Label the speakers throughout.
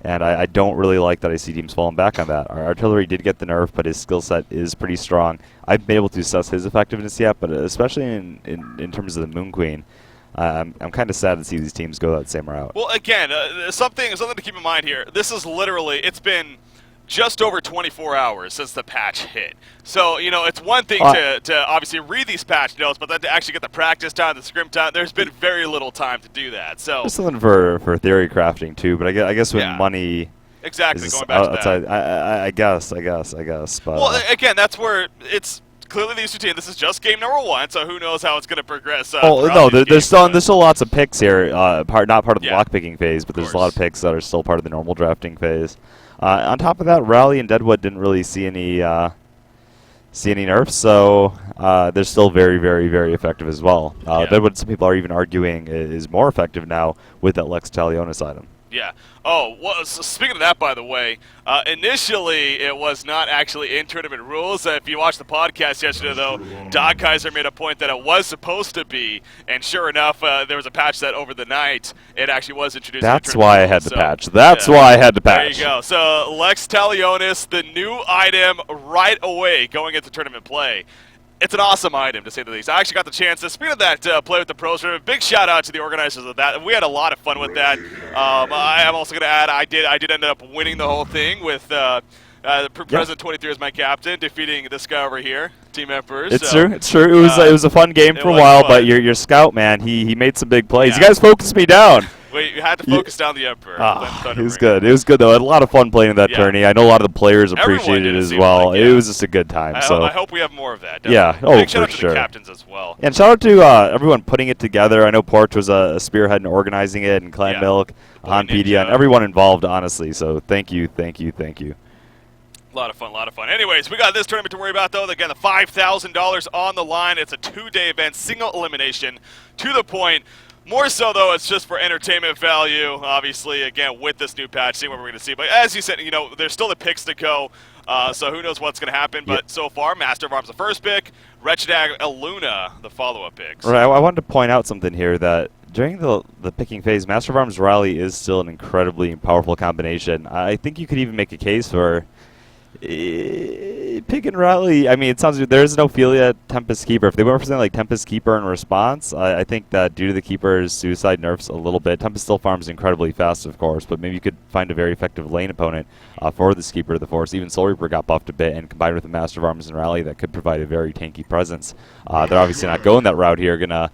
Speaker 1: And I don't really like that I see teams falling back on that. Our artillery did get the nerf, but his skill set is pretty strong. I've been able to assess his effectiveness yet, but especially in terms of the Moon Queen, I'm kind of sad to see these teams go that same route.
Speaker 2: Well, again, something to keep in mind here. This is literally, it's been just over 24 hours since the patch hit. So, it's one thing to obviously read these patch notes, but then to actually get the practice time, the scrim time, there's been very little time to do that. So
Speaker 1: there's something for theory crafting too, but I guess when money
Speaker 2: exactly going back
Speaker 1: outside,
Speaker 2: to that.
Speaker 1: I guess. But,
Speaker 2: well, again, that's where it's clearly these two teams. This is just game number 1, so who knows how it's going to progress.
Speaker 1: There's still lots of picks here. Not part of the lockpicking phase, but there's a lot of picks that are still part of the normal drafting phase. On top of that, Rally and Deadwood didn't really see any nerfs, so they're still very, very, very effective as well. Deadwood, some people are even arguing, is more effective now with that Lex Talionis item.
Speaker 2: Yeah. Oh, well, so speaking of that, by the way, initially it was not actually in tournament rules. If you watched the podcast yesterday, though, Doc Kaiser made a point that it was supposed to be, and sure enough, there was a patch that over the night it actually was introduced.
Speaker 1: That's why I had to patch. That's why I had to patch.
Speaker 2: There you go. So Lex Talionis, the new item right away going into tournament play. It's an awesome item, to say the least. I actually got the chance to, speaking of that, play with the pros. A big shout out to the organizers of that. We had a lot of fun with that. I am also going to add, I did end up winning the whole thing with President 23 as my captain, defeating this guy over here, Team Emperors.
Speaker 1: It's true. It was a fun game for a while, but your scout, man, he made some big plays. You guys focused me down.
Speaker 2: You had to focus down the Emperor.
Speaker 1: It was good. It was good, though. I had a lot of fun playing in that tourney. I know a lot of the players appreciated it as well. It was just a good time.
Speaker 2: I hope we have more of that. Definitely.
Speaker 1: Yeah.
Speaker 2: Big shout out to the captains as well.
Speaker 1: And shout out to everyone putting it together. I know Porch was a spearhead in organizing it, and Clan Milk, Hanpedia, and everyone involved, honestly. So thank you.
Speaker 2: A lot of fun. Anyways, we got this tournament to worry about, though. Again, the $5,000 on the line. It's a 2-day event, single elimination, to the point. More so, though, it's just for entertainment value. Obviously, again, with this new patch, seeing what we're going to see. But as you said, there's still the picks to go. So who knows what's going to happen. But so far, Master of Arms the first pick, Wretched Hag, Aluna the follow-up picks.
Speaker 1: Right, I wanted to point out something here that during the picking phase, Master of Arms Rally is still an incredibly powerful combination. I think you could even make a case for pick and Rally. I mean, it sounds there is no Ophelia Tempest Keeper. If they went for something like Tempest Keeper in response, I think that due to the Keeper's suicide nerfs a little bit, Tempest still farms incredibly fast, of course, but maybe you could find a very effective lane opponent for this Keeper of the Force. Even Soul Reaper got buffed a bit, and combined with the Master of Arms and Rally, that could provide a very tanky presence. They're obviously not going that route here. Gonna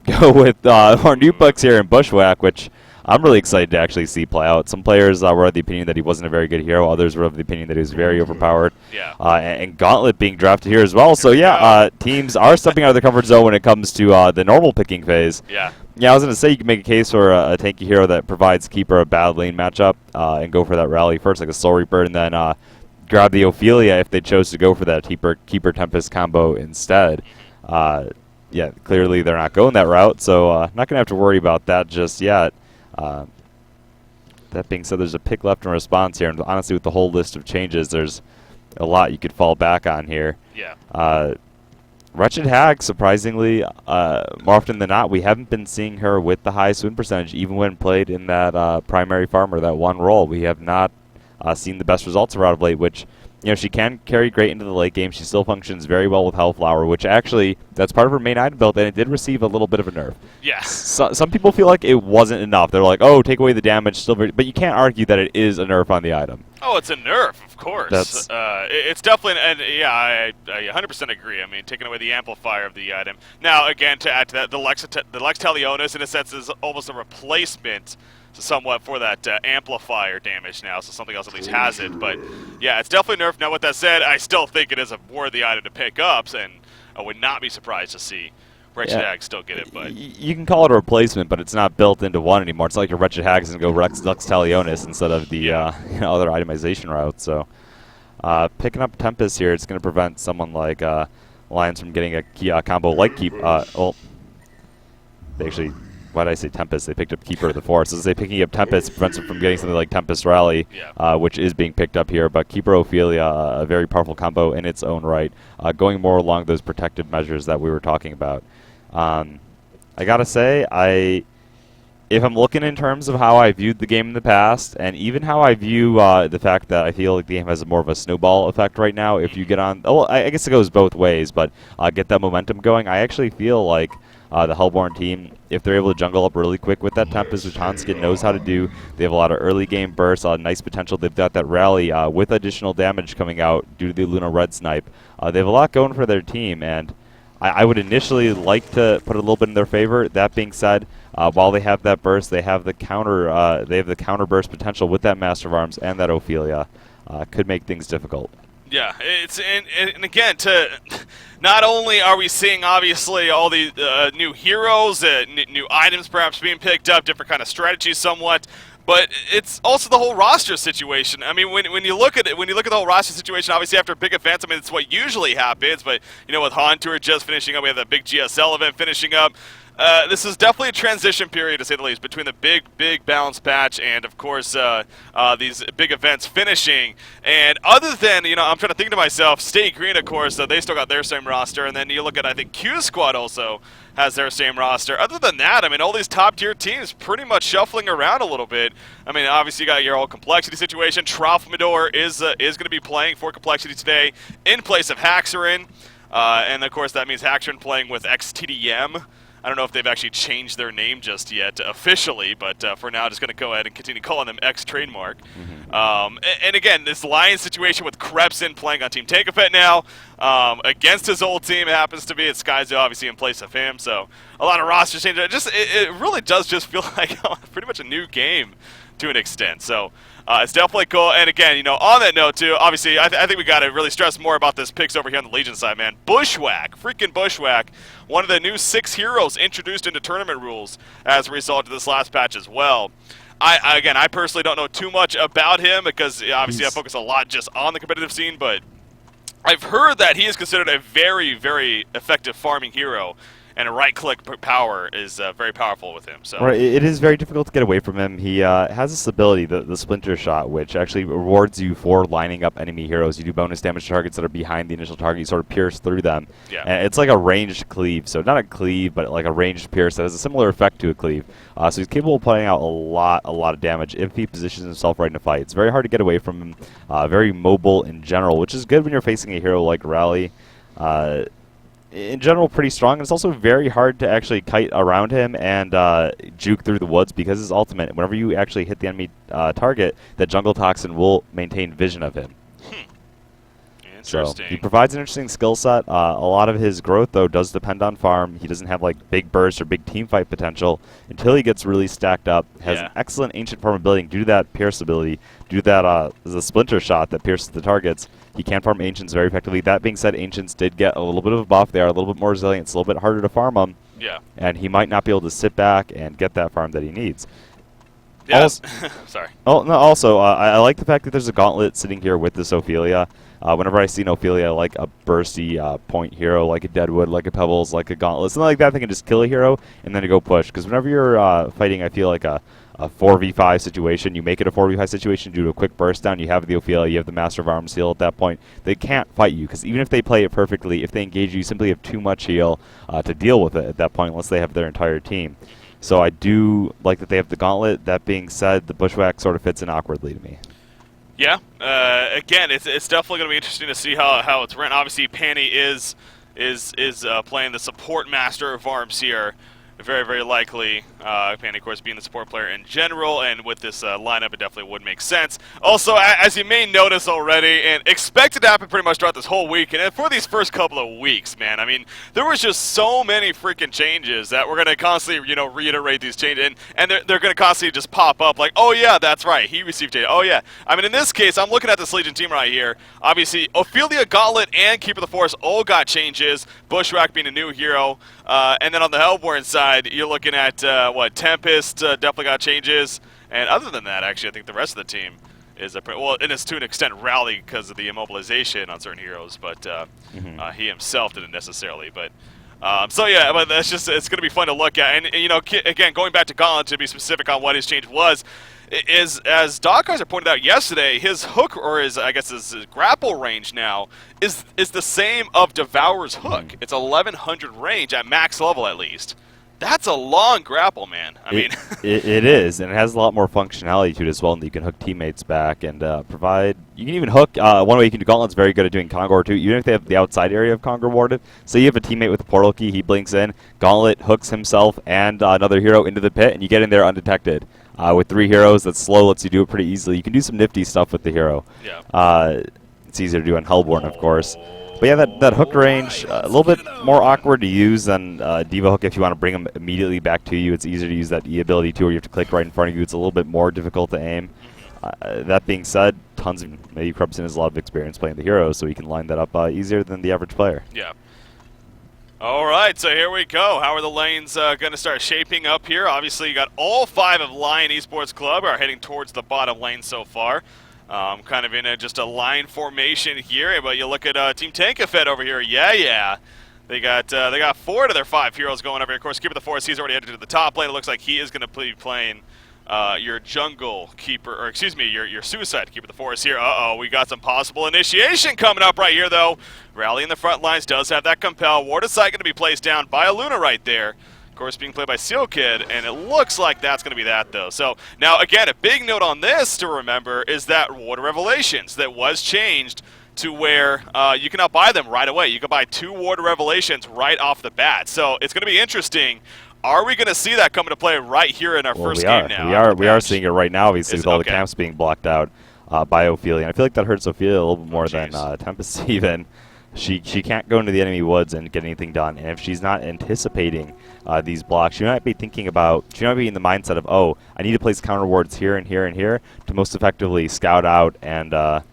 Speaker 1: go with our new bucks here in Bushwhack, which I'm really excited to actually see play out. Some players were of the opinion that he wasn't a very good hero. Others were of the opinion that he was very overpowered. And Gauntlet being drafted here as well. So, teams are stepping out of their comfort zone when it comes to the normal picking phase. I was going to say you can make a case for a tanky hero that provides Keeper a bad lane matchup and go for that Rally first, like a Soul Reaper, and then grab the Ophelia if they chose to go for that Keeper Tempest combo instead. Clearly they're not going that route, so not going to have to worry about that just yet. That being said, there's a pick left in response here, and honestly, with the whole list of changes, there's a lot you could fall back on here. Wretched Hag, surprisingly, more often than not, we haven't been seeing her with the high swoon percentage, even when played in that primary farmer, that one role. We have not seen the best results of her out of late, which, she can carry great into the late game. She still functions very well with Hellflower, which actually, that's part of her main item build, and it did receive a little bit of a nerf. Some people feel like it wasn't enough. They're like, oh, take away the damage, still but you can't argue that it is a nerf on the item.
Speaker 2: Oh, it's a nerf, of course. It's definitely, and I 100% agree. I mean, taking away the amplifier of the item. Now, again, to add to that, the Lex Talionis, in a sense, is almost a replacement somewhat for that amplifier damage now, so something else at least has it. But yeah, it's definitely nerfed. Now, with that said, I still think it is a worthy item to pick up, and I would not be surprised to see Wretched Hag still get it. But
Speaker 1: you can call it a replacement, but it's not built into one anymore. It's not like your Wretched Hag is going to go Lex Talionis instead of the other itemization route. So picking up Tempest here, it's going to prevent someone like Lions from getting a combo like Keep. They actually. Why did I say Tempest? They picked up Keeper of the Force. As they picking up Tempest prevents them from getting something like Tempest Rally, which is being picked up here. But Keeper Ophelia, a very powerful combo in its own right, going more along those protective measures that we were talking about. I gotta say, if I'm looking in terms of how I viewed the game in the past, and even how I view the fact that I feel like the game has more of a snowball effect right now, if you get on, well, I guess it goes both ways, but get that momentum going, I actually feel like the Hellborn team, if they're able to jungle up really quick with that Tempest, which Hanskin knows how to do, they have a lot of early game bursts, a lot of nice potential. They've got that rally with additional damage coming out due to the Luna Red Snipe. They have a lot going for their team, and I would initially like to put a little bit in their favor. That being said, while they have that burst, they have the counter. They have the counter burst potential with that Master of Arms and that Ophelia. Could make things difficult.
Speaker 2: Yeah, it's and again, to not only are we seeing obviously all the new heroes, new items perhaps being picked up, different kind of strategies somewhat, but it's also the whole roster situation. I mean, when you look at it, when you look at the whole roster situation, obviously after big events, I mean, it's what usually happens. But you know, with Han Tour just finishing up, we have that big GSL event finishing up. This is definitely a transition period, to say the least, between the big balance patch and, of course, these big events finishing. And other than, you know, I'm trying to think to myself, Stay Green, of course, they still got their same roster. And then you look at, I think, Q Squad also has their same roster. Other than that, I mean, all these top-tier teams pretty much shuffling around a little bit. I mean, obviously you got your whole Complexity situation. Tralfamador is going to be playing for Complexity today in place of Haxerin. And, of course, that means Haxerin playing with XTDM. I don't know if they've actually changed their name just yet officially, but for now, just going to go ahead and continue calling them X Trademark. And again, this Lion situation with Krebson playing on Team Takafet now against his old team. It happens to be it's Skyzo obviously in place of him, so a lot of roster changes. It really does just feel like pretty much a new game to an extent. So it's definitely cool. And again, you know, on that note too, obviously, I think we got to really stress more about this picks over here on the Legion side, man. Bushwhack, freaking Bushwhack, one of the new 6 heroes introduced into tournament rules as a result of this last patch as well. I personally don't know too much about him because obviously I focus a lot just on the competitive scene, but I've heard that he is considered a very, very effective farming hero. And a right-click power is very powerful with him. So
Speaker 1: right, it is very difficult to get away from him. He has this ability, the Splinter Shot, which actually rewards you for lining up enemy heroes. You do bonus damage to targets that are behind the initial target. You sort of pierce through them.
Speaker 2: Yeah.
Speaker 1: And it's like a ranged cleave. So not a cleave, but like a ranged pierce that has a similar effect to a cleave. So he's capable of putting out a lot of damage if he positions himself right in a fight. It's very hard to get away from him. Very mobile in general, which is good when you're facing a hero like Rally. In general, pretty strong. And it's also very hard to actually kite around him and juke through the woods because his ultimate, whenever you actually hit the enemy target, that Jungle Toxin will maintain vision of him.
Speaker 2: Interesting.
Speaker 1: So he provides an interesting skill set. A lot of his growth, though, does depend on farm. He doesn't have like big bursts or big team fight potential until he gets really stacked up. Has an excellent ancient farm ability due to that pierce ability, due to that the Splinter Shot that pierces the targets. He can farm Ancients very effectively. That being said, Ancients did get a little bit of a buff. They are a little bit more resilient. It's a little bit harder to farm them.
Speaker 2: Yeah.
Speaker 1: And he might not be able to sit back and get that farm that he needs.
Speaker 2: Yeah.
Speaker 1: Also,
Speaker 2: sorry.
Speaker 1: Oh, no, also, I like the fact that there's a gauntlet sitting here with this Ophelia. Whenever I see an Ophelia, I like a bursty point hero, like a Deadwood, like a Pebbles, like a Gauntlet, something like that that can just kill a hero and then go push. Because whenever you're fighting, I feel like a 4v5 situation, you make it a 4v5 situation due to a quick burst down, you have the Ophelia, you have the Master of Arms heal at that point. They can't fight you, because even if they play it perfectly, if they engage you, simply have too much heal to deal with it at that point, unless they have their entire team. So I do like that they have the Gauntlet. That being said, the Bushwhack sort of fits in awkwardly to me.
Speaker 2: Yeah. Again, it's definitely going to be interesting to see how it's run. Obviously, Panny is playing the support Master of Arms here. Very, very likely. Panny, of course, being the support player in general, and with this lineup, it definitely would make sense. Also, as you may notice already, and expected to happen pretty much throughout this whole week, and for these first couple of weeks, man, I mean, there was just so many freaking changes that we're going to constantly, you know, reiterate these changes, and they're going to constantly just pop up like, oh yeah, that's right, he received data. Oh yeah. I mean, in this case, I'm looking at this Legion team right here. Obviously, Ophelia, Gauntlet, and Keeper of the Forest all got changes. Bushwhack being a new hero, and then on the Hellborn side, you're looking at, Tempest definitely got changes. And other than that, actually, I think the rest of the team is, well, and it's to an extent Rally because of the immobilization on certain heroes, but he himself didn't necessarily. But so, yeah, but that's just, it's going to be fun to look at. And, you know, again, going back to Gauntlet to be specific on what his change was, is, as Doc Kaiser pointed out yesterday, his hook, or his, I guess his grapple range now, is the same of Devourer's hook. It's 1100 range at max level at least. That's a long grapple, man. I mean,
Speaker 1: it is, and it has a lot more functionality to it as well. And you can hook teammates back and provide. You can even hook. One way you can do Gauntlet's very good at doing Congo too, even if they have the outside area of Congo warded. So you have a teammate with a portal key, he blinks in, Gauntlet hooks himself and another hero into the pit, and you get in there undetected. With 3 heroes, that's slow, lets you do it pretty easily. You can do some nifty stuff with the hero.
Speaker 2: Yeah.
Speaker 1: It's easier to do on Hellborn, of course. But yeah, that hook range, a little bit more awkward to use than Diva Hook if you want to bring them immediately back to you. It's easier to use that E ability too, where you have to click right in front of you. It's a little bit more difficult to aim. That being said, maybe Krubson has a lot of experience playing the hero, so he can line that up easier than the average player.
Speaker 2: Yeah. All right, so here we go. How are the lanes going to start shaping up here? Obviously, you got all 5 of Lion Esports Club are heading towards the bottom lane so far. Kind of in just a line formation here, but you look at Team Tankafed over here. Yeah. They got 4 to their 5 heroes going over here. Of course, Keeper of the Forest, he's already headed to the top lane. It looks like he is going to be playing your jungle keeper, or excuse me, your suicide Keeper of the Forest here. We got some possible initiation coming up right here, though. Rally in the front lines does have that compel. Ward of Sight going to be placed down by a Luna right there. Of course, being played by Seal Kid, and it looks like that's going to be that, though. So, now, again, a big note on this to remember is that Ward of Revelations that was changed to where you can now buy them right away. You can buy 2 Ward of Revelations right off the bat. So, it's going to be interesting. Are we going to see that come into play right here in our first game now?
Speaker 1: We are seeing it right now, obviously, with all the camps being blocked out by Ophelia. And I feel like that hurts Ophelia a little bit more than Tempest even. She can't go into the enemy woods and get anything done. And if she's not anticipating these blocks, she might be thinking about, she might be in the mindset of, oh, I need to place counter wards here and here and here to most effectively scout out and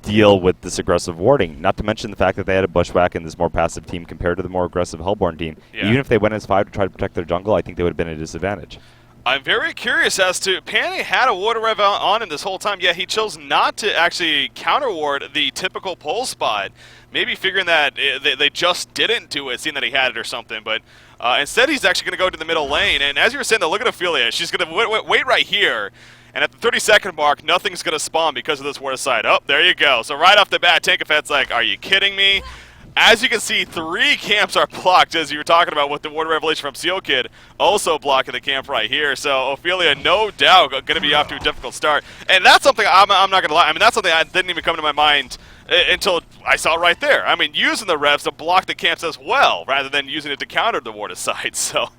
Speaker 1: deal with this aggressive warding. Not to mention the fact that they had a Bushwhack in this more passive team compared to the more aggressive Hellborn team. Yeah. Even if they went as 5 to try to protect their jungle, I think they would have been at a disadvantage.
Speaker 2: I'm very curious as to, Panny had a Water Rev on him this whole time, yet he chose not to actually counter-ward the typical pole spot, maybe figuring that they just didn't do it, seeing that he had it or something, but instead he's actually going to go to the middle lane, and as you were saying, look at Ophelia, she's going to wait right here, and at the 30-second mark, nothing's going to spawn because of this Water side. Oh, there you go. So right off the bat, Tankafed's like, are you kidding me? As you can see, 3 camps are blocked, as you were talking about with the Water Revelation from Seal Kid, also blocking the camp right here. So Ophelia, no doubt, going to be off to a difficult start. And that's something, I'm not going to lie, I mean, that's something that didn't even come to my mind until I saw it right there. I mean, using the revs to block the camps as well, rather than using it to counter the Water side. So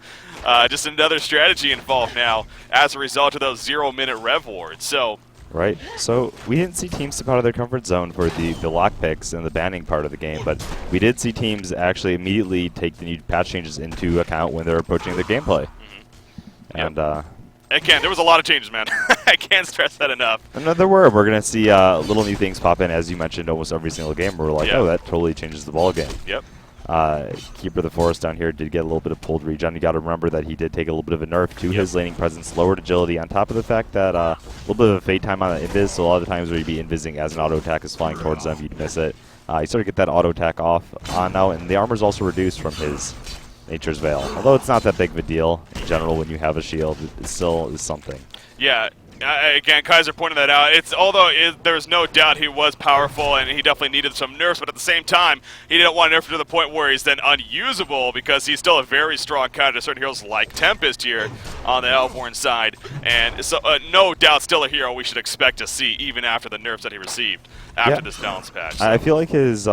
Speaker 2: just another strategy involved now as a result of those 0-minute rev wards. So.
Speaker 1: Right. So we didn't see teams step out of their comfort zone for the lock picks and the banning part of the game, but we did see teams actually immediately take the new patch changes into account when they're approaching their gameplay. And
Speaker 2: again, there was a lot of changes, man. I can't stress that enough.
Speaker 1: And there were. We're going to see little new things pop in, as you mentioned, almost every single game. We're like, oh, that totally changes the ball game.
Speaker 2: Yep.
Speaker 1: Keeper of the Forest down here did get a little bit of pulled regen. You got to remember that he did take a little bit of a nerf to his laning presence, lowered agility, on top of the fact that a little bit of a fade time on the invis, so a lot of the times where you'd be invising as an auto attack is flying towards them, you'd miss it. You sort of get that auto attack off on now, and the armor's also reduced from his Nature's Veil. Although it's not that big of a deal in general when you have a shield, it still is something.
Speaker 2: Yeah. Again, Kaiser pointed that out. Although there's no doubt he was powerful and he definitely needed some nerfs, but at the same time, he didn't want to nerf to the point where he's then unusable because he's still a very strong counter to certain heroes like Tempest here on the Hellborn side. And so, no doubt, still a hero we should expect to see even after the nerfs that he received after this balance patch. So.
Speaker 1: I feel like his...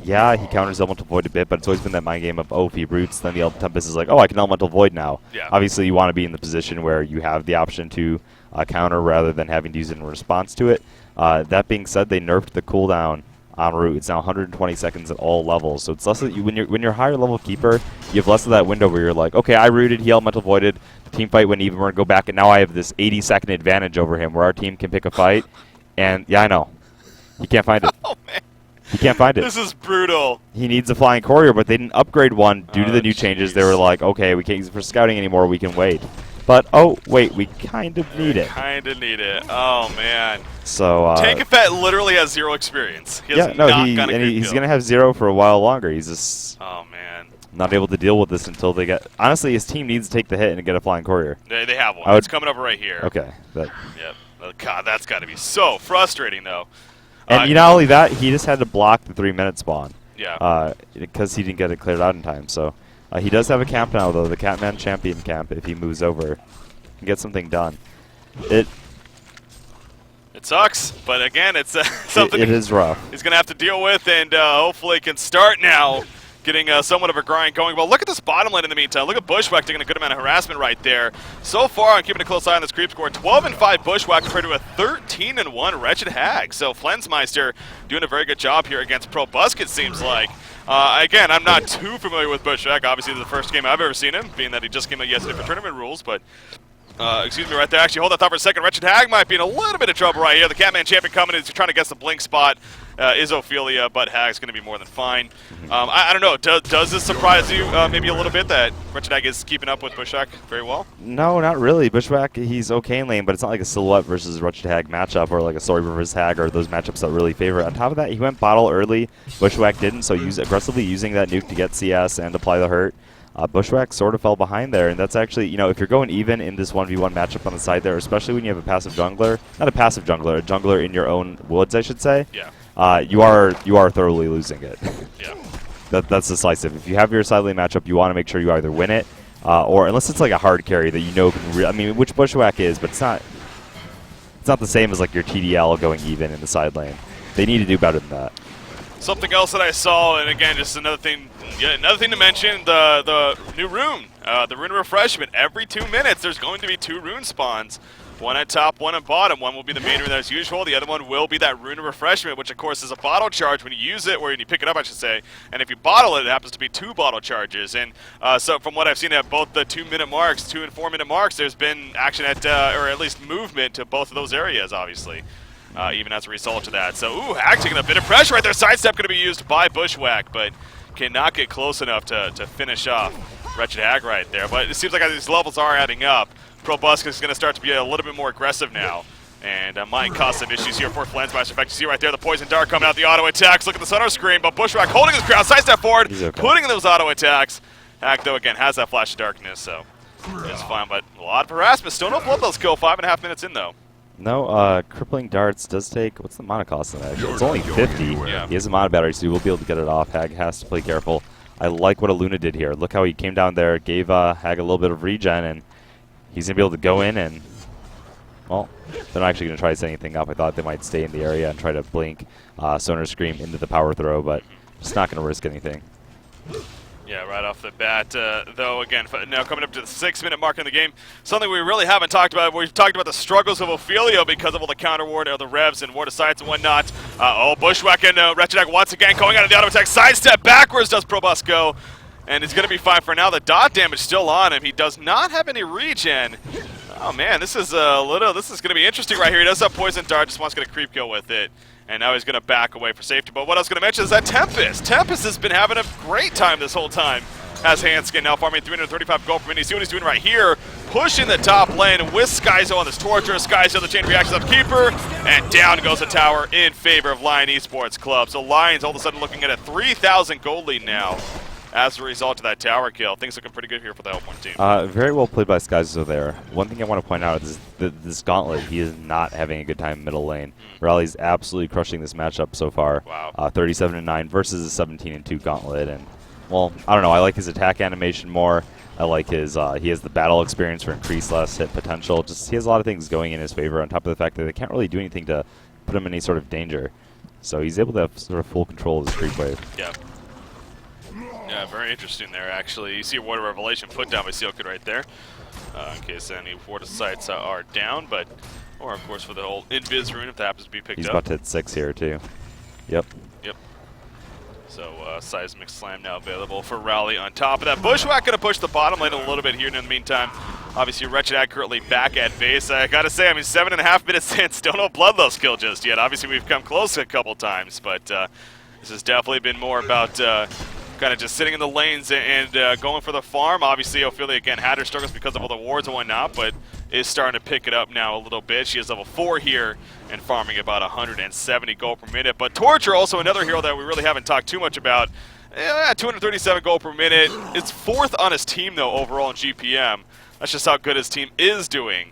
Speaker 1: yeah, he counters Elemental Void a bit, but it's always been that mind game of, oh, if he roots, then the Tempest is like, oh, I can Elemental Void now.
Speaker 2: Yeah.
Speaker 1: Obviously, you want to be in the position where you have the option to counter rather than having to use it in response to it. That being said, they nerfed the cooldown on root. It's now 120 seconds at all levels, so it's less that when you're higher level keeper, you have less of that window where you're like, okay, I rooted, he Elemental Voided, the team fight went even, we're going to go back, and now I have this 80-second advantage over him where our team can pick a fight, and yeah, I know. He can't find it.
Speaker 2: Oh, man.
Speaker 1: He can't find it.
Speaker 2: This is brutal.
Speaker 1: He needs a flying courier, but they didn't upgrade one due to the new changes. They were like, okay, we can't use it for scouting anymore. We can wait. But, oh, wait, we kind of need it.
Speaker 2: Kind of need it. Oh, man.
Speaker 1: So,
Speaker 2: Tankafed literally has 0 experience. He has
Speaker 1: he's going to have 0 for a while longer. He's just not able to deal with this until they get... Honestly, his team needs to take the hit and get a flying courier.
Speaker 2: They have one. It's coming over right here.
Speaker 1: Okay.
Speaker 2: Yep. God, that's got to be so frustrating, though.
Speaker 1: And not only that, he just had to block the 3-minute spawn.
Speaker 2: Yeah.
Speaker 1: Because he didn't get it cleared out in time. So He does have a camp now, though, the Catman Champion camp, if he moves over and get something done. It
Speaker 2: sucks, but again, it's something
Speaker 1: it is rough.
Speaker 2: He's going to have to deal with, and hopefully can start now getting somewhat of a grind going. Well, look at this bottom lane in the meantime. Look at Bushwhack taking a good amount of harassment right there. So far, I'm keeping a close eye on this creep score. 12-5 Bushwhack compared to a 13-1 Wretched Hag. So Flensmeister doing a very good job here against Probuzz, it seems like. Again, I'm not too familiar with Bushwhack. Obviously, this is the first game I've ever seen him, being that he just came out yesterday for tournament rules, but excuse me right there. Actually, hold that thought for a second. Wretched Hag might be in a little bit of trouble right here. The Catman Champion coming in. He's trying to guess the blink spot. Is Ophelia, but Hag's going to be more than fine. I don't know. Does this surprise you maybe a little bit that Wretched Hag is keeping up with Bushwhack very well?
Speaker 1: No, not really. Bushwhack, he's okay in lane, but it's not like a Silhouette versus Wretched Hag matchup or like a Story versus Hag or those matchups that really favor it. On top of that, he went bottle early. Bushwhack didn't, so aggressively using that nuke to get CS and apply the hurt. Bushwhack sort of fell behind there, and that's actually, you know, if you're going even in this 1v1 matchup on the side there, especially when you have a passive jungler, not a passive jungler, a jungler in your own woods, I should say.
Speaker 2: Yeah.
Speaker 1: You are thoroughly losing it.
Speaker 2: Yeah.
Speaker 1: That's decisive. If you have your side lane matchup, you want to make sure you either win it, or unless it's like a hard carry that you know can. I mean, which Bushwhack is, but it's not the same as like your TDL going even in the side lane. They need to do better than that.
Speaker 2: Something else that I saw, and again, just another thing to mention, the new rune, the rune refreshment. Every 2 minutes, there's going to be 2 rune spawns. One at top, one at bottom. One will be the main rune as usual. The other one will be that rune refreshment, which of course is a bottle charge when you use it, or when you pick it up, I should say. And if you bottle it, it happens to be 2 bottle charges. And so from what I've seen at both the 2 minute marks, 2 and 4 minute marks, there's been action at, or at least movement to both of those areas, obviously. Even as a result of that. So, ooh, Hag taking a bit of pressure right there. Sidestep going to be used by Bushwhack, but cannot get close enough to finish off Wretched Hag right there. But it seems like as these levels are adding up, Probuzz is going to start to be a little bit more aggressive now. And might cause some issues here for Flensmeister. In fact, you see right there the Poison Dart coming out, the auto attacks. Look at the Sunner Scream, but Bushwhack holding his ground. Sidestep forward, putting in those auto attacks. Hag, though, again, has that Flash of Darkness, so it's fine. But a lot of harassment. Still no Bloodlust kill. 5.5 minutes in, though.
Speaker 1: No, Crippling Darts does take, what's the mana cost on that? It's only 50.
Speaker 2: Yeah.
Speaker 1: He has a mana battery, so he will be able to get it off. Hag has to play careful. I like what Aluna did here. Look how he came down there, gave Hag a little bit of regen, and he's going to be able to go in and, well, they're not actually going to try to set anything up. I thought they might stay in the area and try to blink Sonar Scream into the power throw, but just not going to risk anything.
Speaker 2: Yeah, right off the bat, though, again, now coming up to the 6 minute mark in the game, something we really haven't talked about. We've talked about the struggles of Ophelia because of all the counter ward, or the revs and ward of sights and whatnot. Bushwhack and Wretched Hag once again going out of the auto attack. Sidestep backwards does Probuzz go, and he's going to be fine for now. The dot damage still on him. He does not have any regen. Oh man, this is going to be interesting right here. He does have Poison Dart, just wants to get a creep kill with it. And now he's going to back away for safety. But what I was going to mention is that Tempest. Tempest has been having a great time this whole time. Has Handskin now farming 335 gold per minute. You see what he's doing right here. Pushing the top lane with Skyzo on this Torture. Skyzo, the chain reactions up Keeper. And down goes the tower in favor of Lion Esports Club. So Lions all of a sudden looking at a 3,000 gold lead now. As a result of that tower kill. Things looking pretty good here for the Hellpoint team. Very
Speaker 1: well played by Skyzo there. One thing I want to point out is this Gauntlet, he is not having a good time in middle lane. Rally's absolutely crushing this matchup so far.
Speaker 2: Wow.
Speaker 1: 37-9 versus a 17-2 Gauntlet. And, well, I don't know. I like his attack animation more. I like his, he has the battle experience for increased last hit potential. Just, he has a lot of things going in his favor on top of the fact that they can't really do anything to put him in any sort of danger. So he's able to have sort of full control of his creep wave.
Speaker 2: Yeah. Yeah, very interesting there, actually. You see a Ward of Revelation put down by Sealkid right there. In case any Ward of Sights are down, but, or of course for the whole Invis rune if that happens to be picked up.
Speaker 1: He's about to hit 6 here, too. Yep.
Speaker 2: Yep. So, Seismic Slam now available for Rally on top of that. Bushwhack going to push the bottom lane a little bit here in the meantime. Obviously, Wretched Hag currently back at base. I got to say, I mean, 7.5 minutes in, still no Bloodlust kill just yet. Obviously, we've come close a couple times, but this has definitely been more about kind of just sitting in the lanes and going for the farm. Obviously, Ophelia, again, had her struggles because of all the wards and whatnot, but is starting to pick it up now a little bit. She is level 4 here and farming about 170 gold per minute. But Torture, also another hero that we really haven't talked too much about. 237 gold per minute. It's 4th on his team, though, overall in GPM. That's just how good his team is doing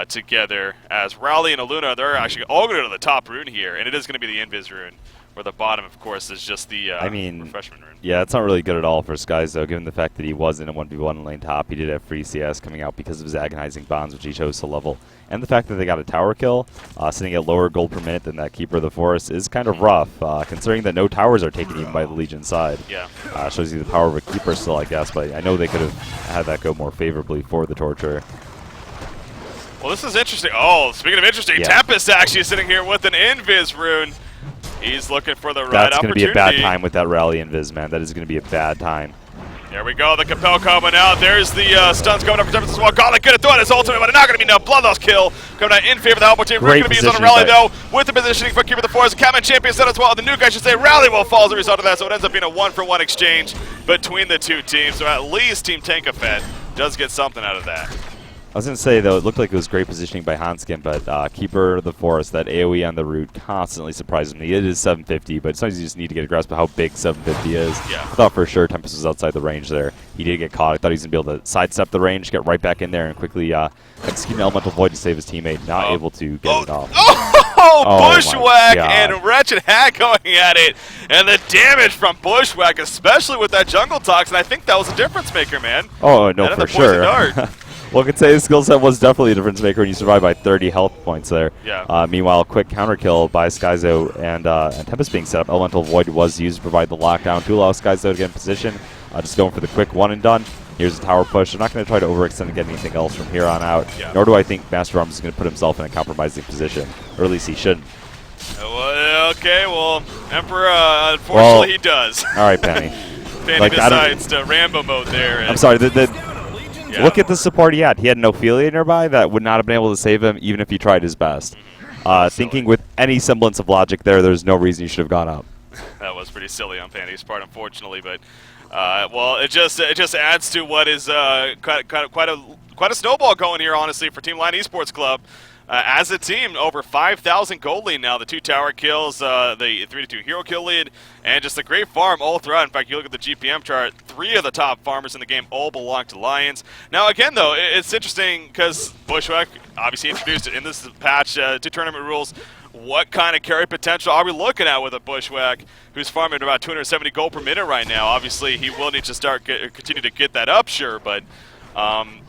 Speaker 2: together. As Rally and Aluna, they're actually all going to go to the top rune here, and it is going to be the Invis rune Where the bottom, of course, is just the refreshment rune.
Speaker 1: Yeah, it's not really good at all for Skies, though, given the fact that he was in a 1v1 in lane top. He did have free CS coming out because of his agonizing bonds, which he chose to level. And the fact that they got a tower kill, sitting at lower gold per minute than that Keeper of the Forest, is kind of rough, considering that no towers are taken even by the Legion side.
Speaker 2: Yeah.
Speaker 1: Shows you the power of a Keeper still, I guess, but I know they could have had that go more favorably for the Torture.
Speaker 2: Well, this is interesting. Oh, speaking of interesting,
Speaker 1: yeah.
Speaker 2: Tempest actually sitting here with an Invis rune. He's looking for the right opportunity.
Speaker 1: That's going to be a bad time with that rally Invis, man. That is going to be a bad time.
Speaker 2: There we go, the Capel coming out. There's the stuns coming up for Tempest as well. Gauntlet could have thrown his ultimate, but not going to be no Bloodloss kill. Coming out in favor of the Helper team. Going to be used on the rally, though, with the positioning for Keeper of the Forest. Catman champion set as well. The new guy should say rally will fall as a result of that, so it ends up being a 1-for-1 exchange between the two teams. So at least Team Tankafet does get something out of that.
Speaker 1: I was going to say, though, it looked like it was great positioning by Hanskin, but Keeper of the Forest, that AoE on the root constantly surprises me. It is 750, but sometimes you just need to get a grasp of how big 750 is.
Speaker 2: Yeah.
Speaker 1: I thought for sure Tempest was outside the range there. He did get caught. I thought he was going to be able to sidestep the range, get right back in there, and quickly execute an Elemental Void to save his teammate. Not able to get it off.
Speaker 2: Bushwhack and Wretched Hag going at it. And the damage from Bushwhack, especially with that Jungle Toxin, I think that was a difference maker, man.
Speaker 1: Oh, no, for sure. Well, I could say the skill set was definitely a difference maker when you survive by 30 health points there.
Speaker 2: Yeah.
Speaker 1: Meanwhile, quick counter kill by Skyzo and Tempest being set up. Elemental Void was used to provide the lockdown to allow Skyzo to get in position. Just going for the quick one and done. Here's a tower push. They're not going to try to overextend and get anything else from here on out.
Speaker 2: Yeah.
Speaker 1: Nor do I think Master Arms is going to put himself in a compromising position. Or at least he shouldn't.
Speaker 2: Okay, well, Emperor, unfortunately he does.
Speaker 1: All right, Penny.
Speaker 2: Penny decides to Rambo mode there.
Speaker 1: I'm sorry. Look at the support he had. He had an Ophelia nearby that would not have been able to save him even if he tried his best. Thinking with any semblance of logic there's no reason you should have gone up.
Speaker 2: That was pretty silly on Penny's part, unfortunately, but well, it just adds to what is quite a snowball going here, honestly, for Team Lion Esports Club. As a team, over 5,000 gold lead now. The 2 tower kills, the 3-2 hero kill lead, and just a great farm all throughout. In fact, you look at the GPM chart, 3 of the top farmers in the game all belong to Lions. Now, again, though, it's interesting because Bushwhack obviously introduced it in this patch to tournament rules. What kind of carry potential are we looking at with a Bushwhack who's farming about 270 gold per minute right now? Obviously, he will need to continue to get that up, sure, but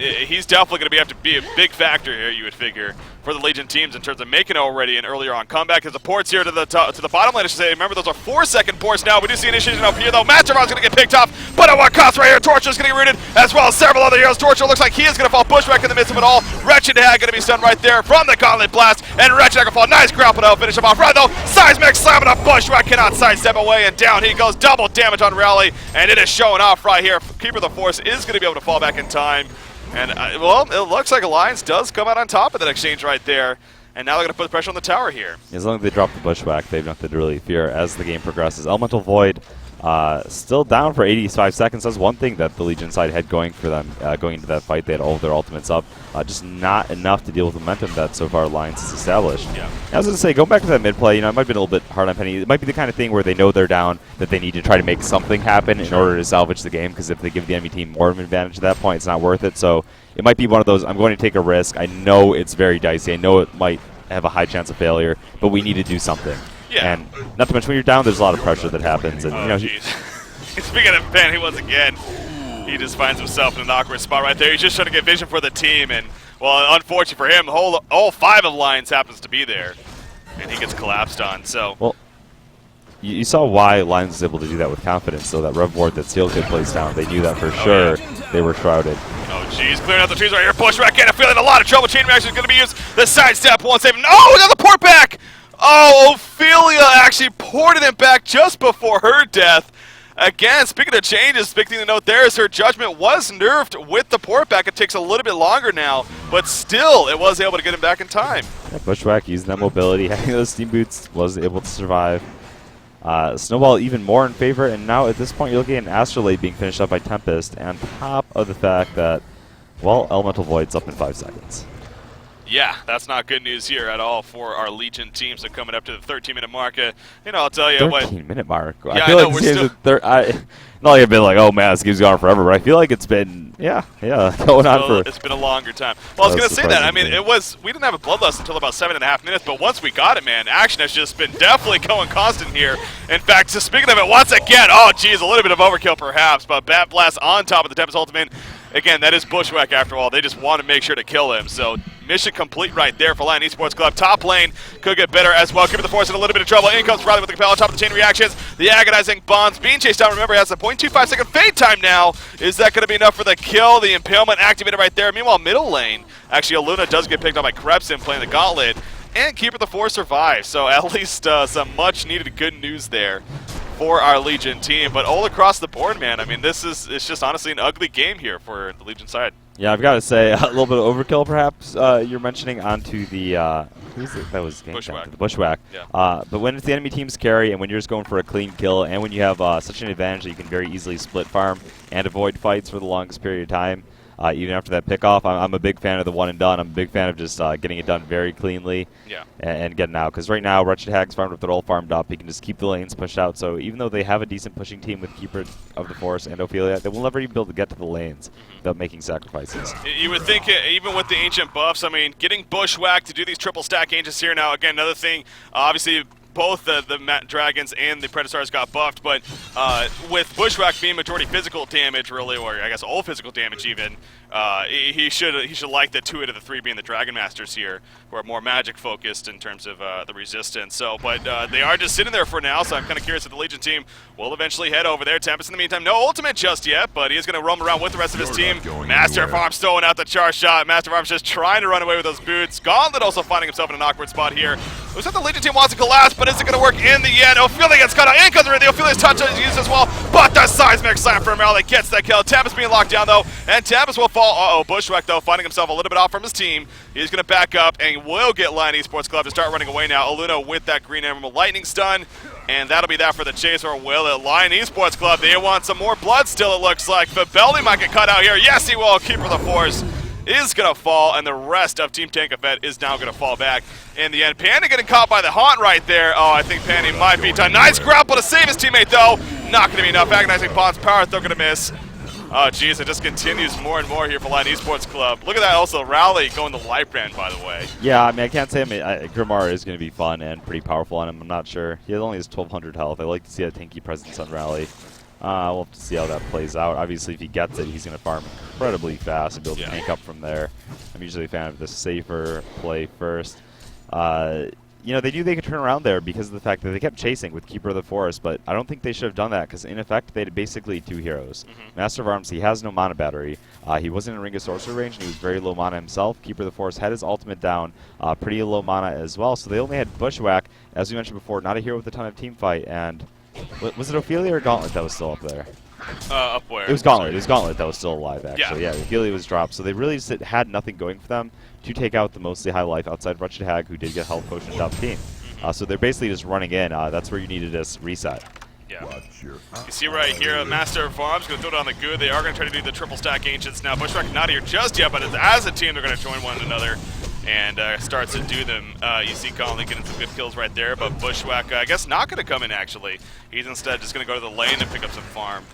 Speaker 2: he's definitely going to have to be a big factor here, you would figure, for the Legion teams in terms of making already an earlier on comeback. As the ports here to the bottom lane, I should say. Remember, those are 4-second ports now. We do see initiation up here, though. Mastermind's going to get picked off, but at what cost right here? Torture's going to get rooted, as well as several other heroes. Torture looks like he is going to fall. Bushwhack in the midst of it all. Wretched Hag going to be stunned right there from the Gauntlet Blast, and Wretched Hag will fall. Nice grapple to finish him off. Right, though, Seismic slamming up Bushwhack, cannot sidestep away, and down he goes. Double damage on Rally, and it is showing off right here. Keeper of the Force is going to be able to fall back in time. And, well, it looks like Alliance does come out on top of that exchange right there. And now they're going to put pressure on the tower here.
Speaker 1: As long as they drop the Bushwhack, they have nothing to really fear as the game progresses. Elemental Void still down for 85 seconds. That's one thing that the Legion side had going for them going into that fight. They had all of their ultimates up. Just not enough to deal with the momentum that so far Alliance has established.
Speaker 2: Yeah.
Speaker 1: I was going to say, going back to that mid play, it might have been a little bit hard on Penny. It might be the kind of thing where they know they're down, that they need to try to make something happen in order to salvage the game, because if they give the enemy team more of an advantage at that point, it's not worth it. So it might be one of those, I'm going to take a risk. I know it's very dicey. I know it might have a high chance of failure, but we need to do something.
Speaker 2: Yeah.
Speaker 1: And not to mention, when you're down, there's a lot of pressure that happens. And,
Speaker 2: Speaking of Penny, once again, he just finds himself in an awkward spot right there. He's just trying to get vision for the team, and, well, unfortunately for him, all 5 of Lions happens to be there, and he gets collapsed on. So,
Speaker 1: well, you saw why Lions was able to do that with confidence. So that rev ward that Seal Kid placed down, they knew that for sure.
Speaker 2: Yeah.
Speaker 1: They were shrouded.
Speaker 2: Oh, jeez, clearing out the trees right here. Bushwhack in, feeling a lot of trouble. Chain reaction is going to be used. The sidestep won't save him. Oh, we got the port back! Oh, Ophelia actually ported him back just before her death. Again, speaking of changes, big thing to note there is her judgment was nerfed with the port back. It takes a little bit longer now, but still, it was able to get him back in time.
Speaker 1: Yeah, Bushwhack using that mobility, having those steam boots, was able to survive. Snowball even more in favor, and now at this point you're looking at an Astrolabe being finished up by Tempest, on top of the fact that, well, Elemental Void's up in 5 seconds.
Speaker 2: Yeah, that's not good news here at all for our Legion team. So coming up to the 13-minute mark, you know, I'll tell you
Speaker 1: 13-minute mark.
Speaker 2: Yeah,
Speaker 1: I feel like
Speaker 2: we're
Speaker 1: this
Speaker 2: still.
Speaker 1: Not like I've been like, oh man, this game's gone forever, but I feel like it's been, going on for.
Speaker 2: It's been a longer time. Well, I was gonna say that. I mean, we didn't have a bloodlust until about 7.5 minutes, but once we got it, man, action has just been definitely going constant here. In fact, so speaking of it, once again, oh geez, a little bit of overkill perhaps, but Bat Blast on top of the Tempest Ultimate. Again, that is Bushwhack after all. They just want to make sure to kill him. So mission complete right there for Lion Esports Club. Top lane could get better as well. Keeping the Force in a little bit of trouble. In comes Riley with the Capel on top of the chain reactions. The agonizing bombs being chased down. Remember, he has a 0.25-second fade time now. Is that going to be enough for the kill? The impalement activated right there. Meanwhile, middle lane, actually, Aluna does get picked up by Krebson playing the Gauntlet. And Keeper the Force survives. So at least some much-needed good news there for our Legion team. But all across the board, man, I mean, it's just honestly an ugly game here for the Legion side.
Speaker 1: Yeah, I've got to say, a little bit of overkill, perhaps, you're mentioning onto the, who's it? That was
Speaker 2: Bushwhack.
Speaker 1: The Bushwhack.
Speaker 2: Yeah.
Speaker 1: But when it's the enemy team's carry, and when you're just going for a clean kill, and when you have such an advantage that you can very easily split farm and avoid fights for the longest period of time, even after that pickoff, I'm a big fan of the one and done. I'm a big fan of just getting it done very cleanly and getting out. Because right now, Wretched Hag's farmed up, they're all farmed up. He can just keep the lanes pushed out. So even though they have a decent pushing team with Keeper of the Force and Ophelia, they will never even be able to get to the lanes without making sacrifices.
Speaker 2: You would think, even with the ancient buffs, I mean, getting Bushwhack to do these triple stack ancients here now, again, another thing, obviously, both the Dragons and the Predators got buffed, but with Bushwhack being majority physical damage, really, or I guess all physical damage even, he should like the 2 out of the 3 being the Dragon Masters here, who are more magic focused in terms of the resistance. So, but they are just sitting there for now. So I'm kind of curious if the Legion team will eventually head over there. Tempest in the meantime, no ultimate just yet, but he is going to roam around with the rest of his team. Master of Arms throwing out the charge shot. Master of Arms just trying to run away with those boots. Gauntlet also finding himself in an awkward spot here. Looks like the Legion team wants to collapse, but is it going to work in the end? Ophelia gets cut out, and comes the Ophelia's touch is used as well, but the seismic slam from Rally gets that kill. Tempest being locked down though, and Tempest will fall. Uh-oh, Bushwhack though, finding himself a little bit off from his team. He's going to back up and will get Lion Esports Club to start running away now. Aluna with that Green Emerald Lightning Stun, and that'll be that for the chase, or will it? Lion Esports Club, they want some more blood still, it looks like. Fabelli might get cut out here. Yes, he will. Keeper of the Force is going to fall, and the rest of Team Tankafet is now going to fall back in the end. Pandy getting caught by the Haunt right there. Oh, I think Pandy might be done. Nice grapple to save his teammate, though. Not going to be enough. Agonizing Bond's power, they're going to miss. Oh, geez, it just continues more and more here for Lion Esports Club. Look at that also. Rally going to Light Brand, by the way.
Speaker 1: Yeah, I mean, I can't say Grimar is going to be fun and pretty powerful on him. I'm not sure. He only has 1,200 health. I like to see a tanky presence on Rally. We'll have to see how that plays out. Obviously, if he gets it, he's going to farm incredibly fast and be able to tank up from there. I'm usually a fan of the safer play first. You know, they knew they could turn around there because of the fact that they kept chasing with Keeper of the Forest, but I don't think they should have done that because, in effect, they had basically 2 heroes. Master of Arms, he has no mana battery. He wasn't in Ring of Sorcerer range, and he was very low mana himself. Keeper of the Forest had his ultimate down, pretty low mana as well, so they only had Bushwhack, as we mentioned before, not a hero with a ton of team fight, and was it Ophelia or Gauntlet that was still up there?
Speaker 2: Up where?
Speaker 1: It was Gauntlet. It was Gauntlet that was still alive, actually. Yeah, Ophelia was dropped, so they really just had nothing going for them to take out the mostly high life outside Wretched Hag, who did get health potions off the team. So they're basically just running in. That's where you needed to reset.
Speaker 2: Yeah. You see right here, Master of Arms going to throw it on the good. They are going to try to do the triple stack Ancients now. Bushwhack not here just yet, but as a team, they're going to join one another and starts to do them. You see Gauntlet getting some good kills right there, but Bushwhack, I guess, not going to come in, actually. He's instead just going to go to the lane and pick up some farm.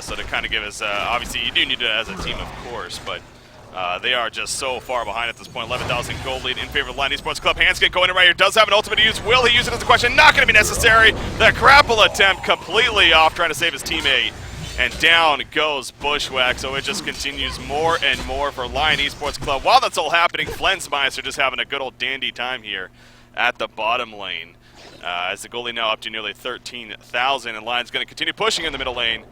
Speaker 2: So to kind of give us, obviously, you do need it as a team, of course, but they are just so far behind at this point. 11,000 gold lead in favor of Lion Esports Club. Hanskin going in right here. Does have an ultimate to use. Will he use it as a question? Not going to be necessary. The grapple attempt completely off, trying to save his teammate. And down goes Bushwhack. So it just continues more and more for Lion Esports Club. While that's all happening, Flensmeister just having a good old dandy time here at the bottom lane. As the goalie now up to nearly 13,000, and Lion's going to continue pushing in the middle lane,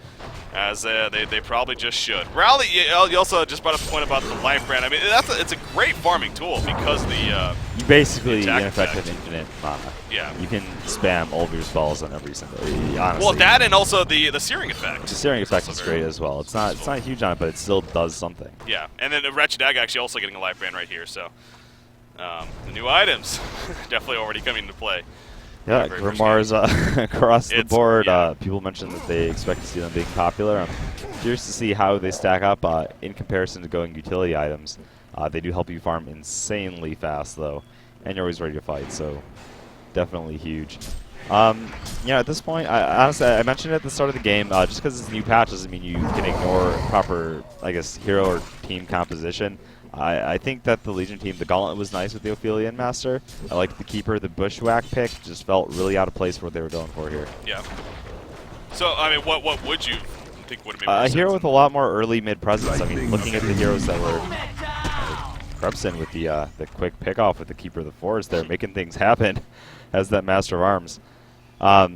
Speaker 2: as they probably just should. Rally, you also just brought up the point about the life brand. I mean, it's a great farming tool because the
Speaker 1: you basically, in effect, have infinite mana.
Speaker 2: Yeah.
Speaker 1: You can spam all of your spells on every single, honestly.
Speaker 2: Well, that and also the searing effect.
Speaker 1: The searing effect is great as well. It's not huge on it, but it still does something.
Speaker 2: Yeah, and then the Wretched Egg actually also getting a life brand right here, so the new items definitely already coming into play.
Speaker 1: Yeah, Grimar's across the board.
Speaker 2: Yeah.
Speaker 1: People mentioned that they expect to see them being popular. I'm curious to see how they stack up in comparison to going utility items. They do help you farm insanely fast, though, and you're always ready to fight, so definitely huge. Yeah, at this point, honestly, I mentioned it at the start of the game, just because it's a new patch doesn't mean you can ignore proper, I guess, hero or team composition. I think that the Legion team, the Gauntlet was nice with the Ophelia and Master. I liked the Keeper. The Bushwhack pick just felt really out of place for what they were going for here.
Speaker 2: Yeah. So, I mean, what would you think would have been
Speaker 1: a hero with a lot more early mid presence. I mean, looking at the heroes that were Krebson with the quick pick off with the Keeper of the Forest there, making things happen as that Master of Arms. I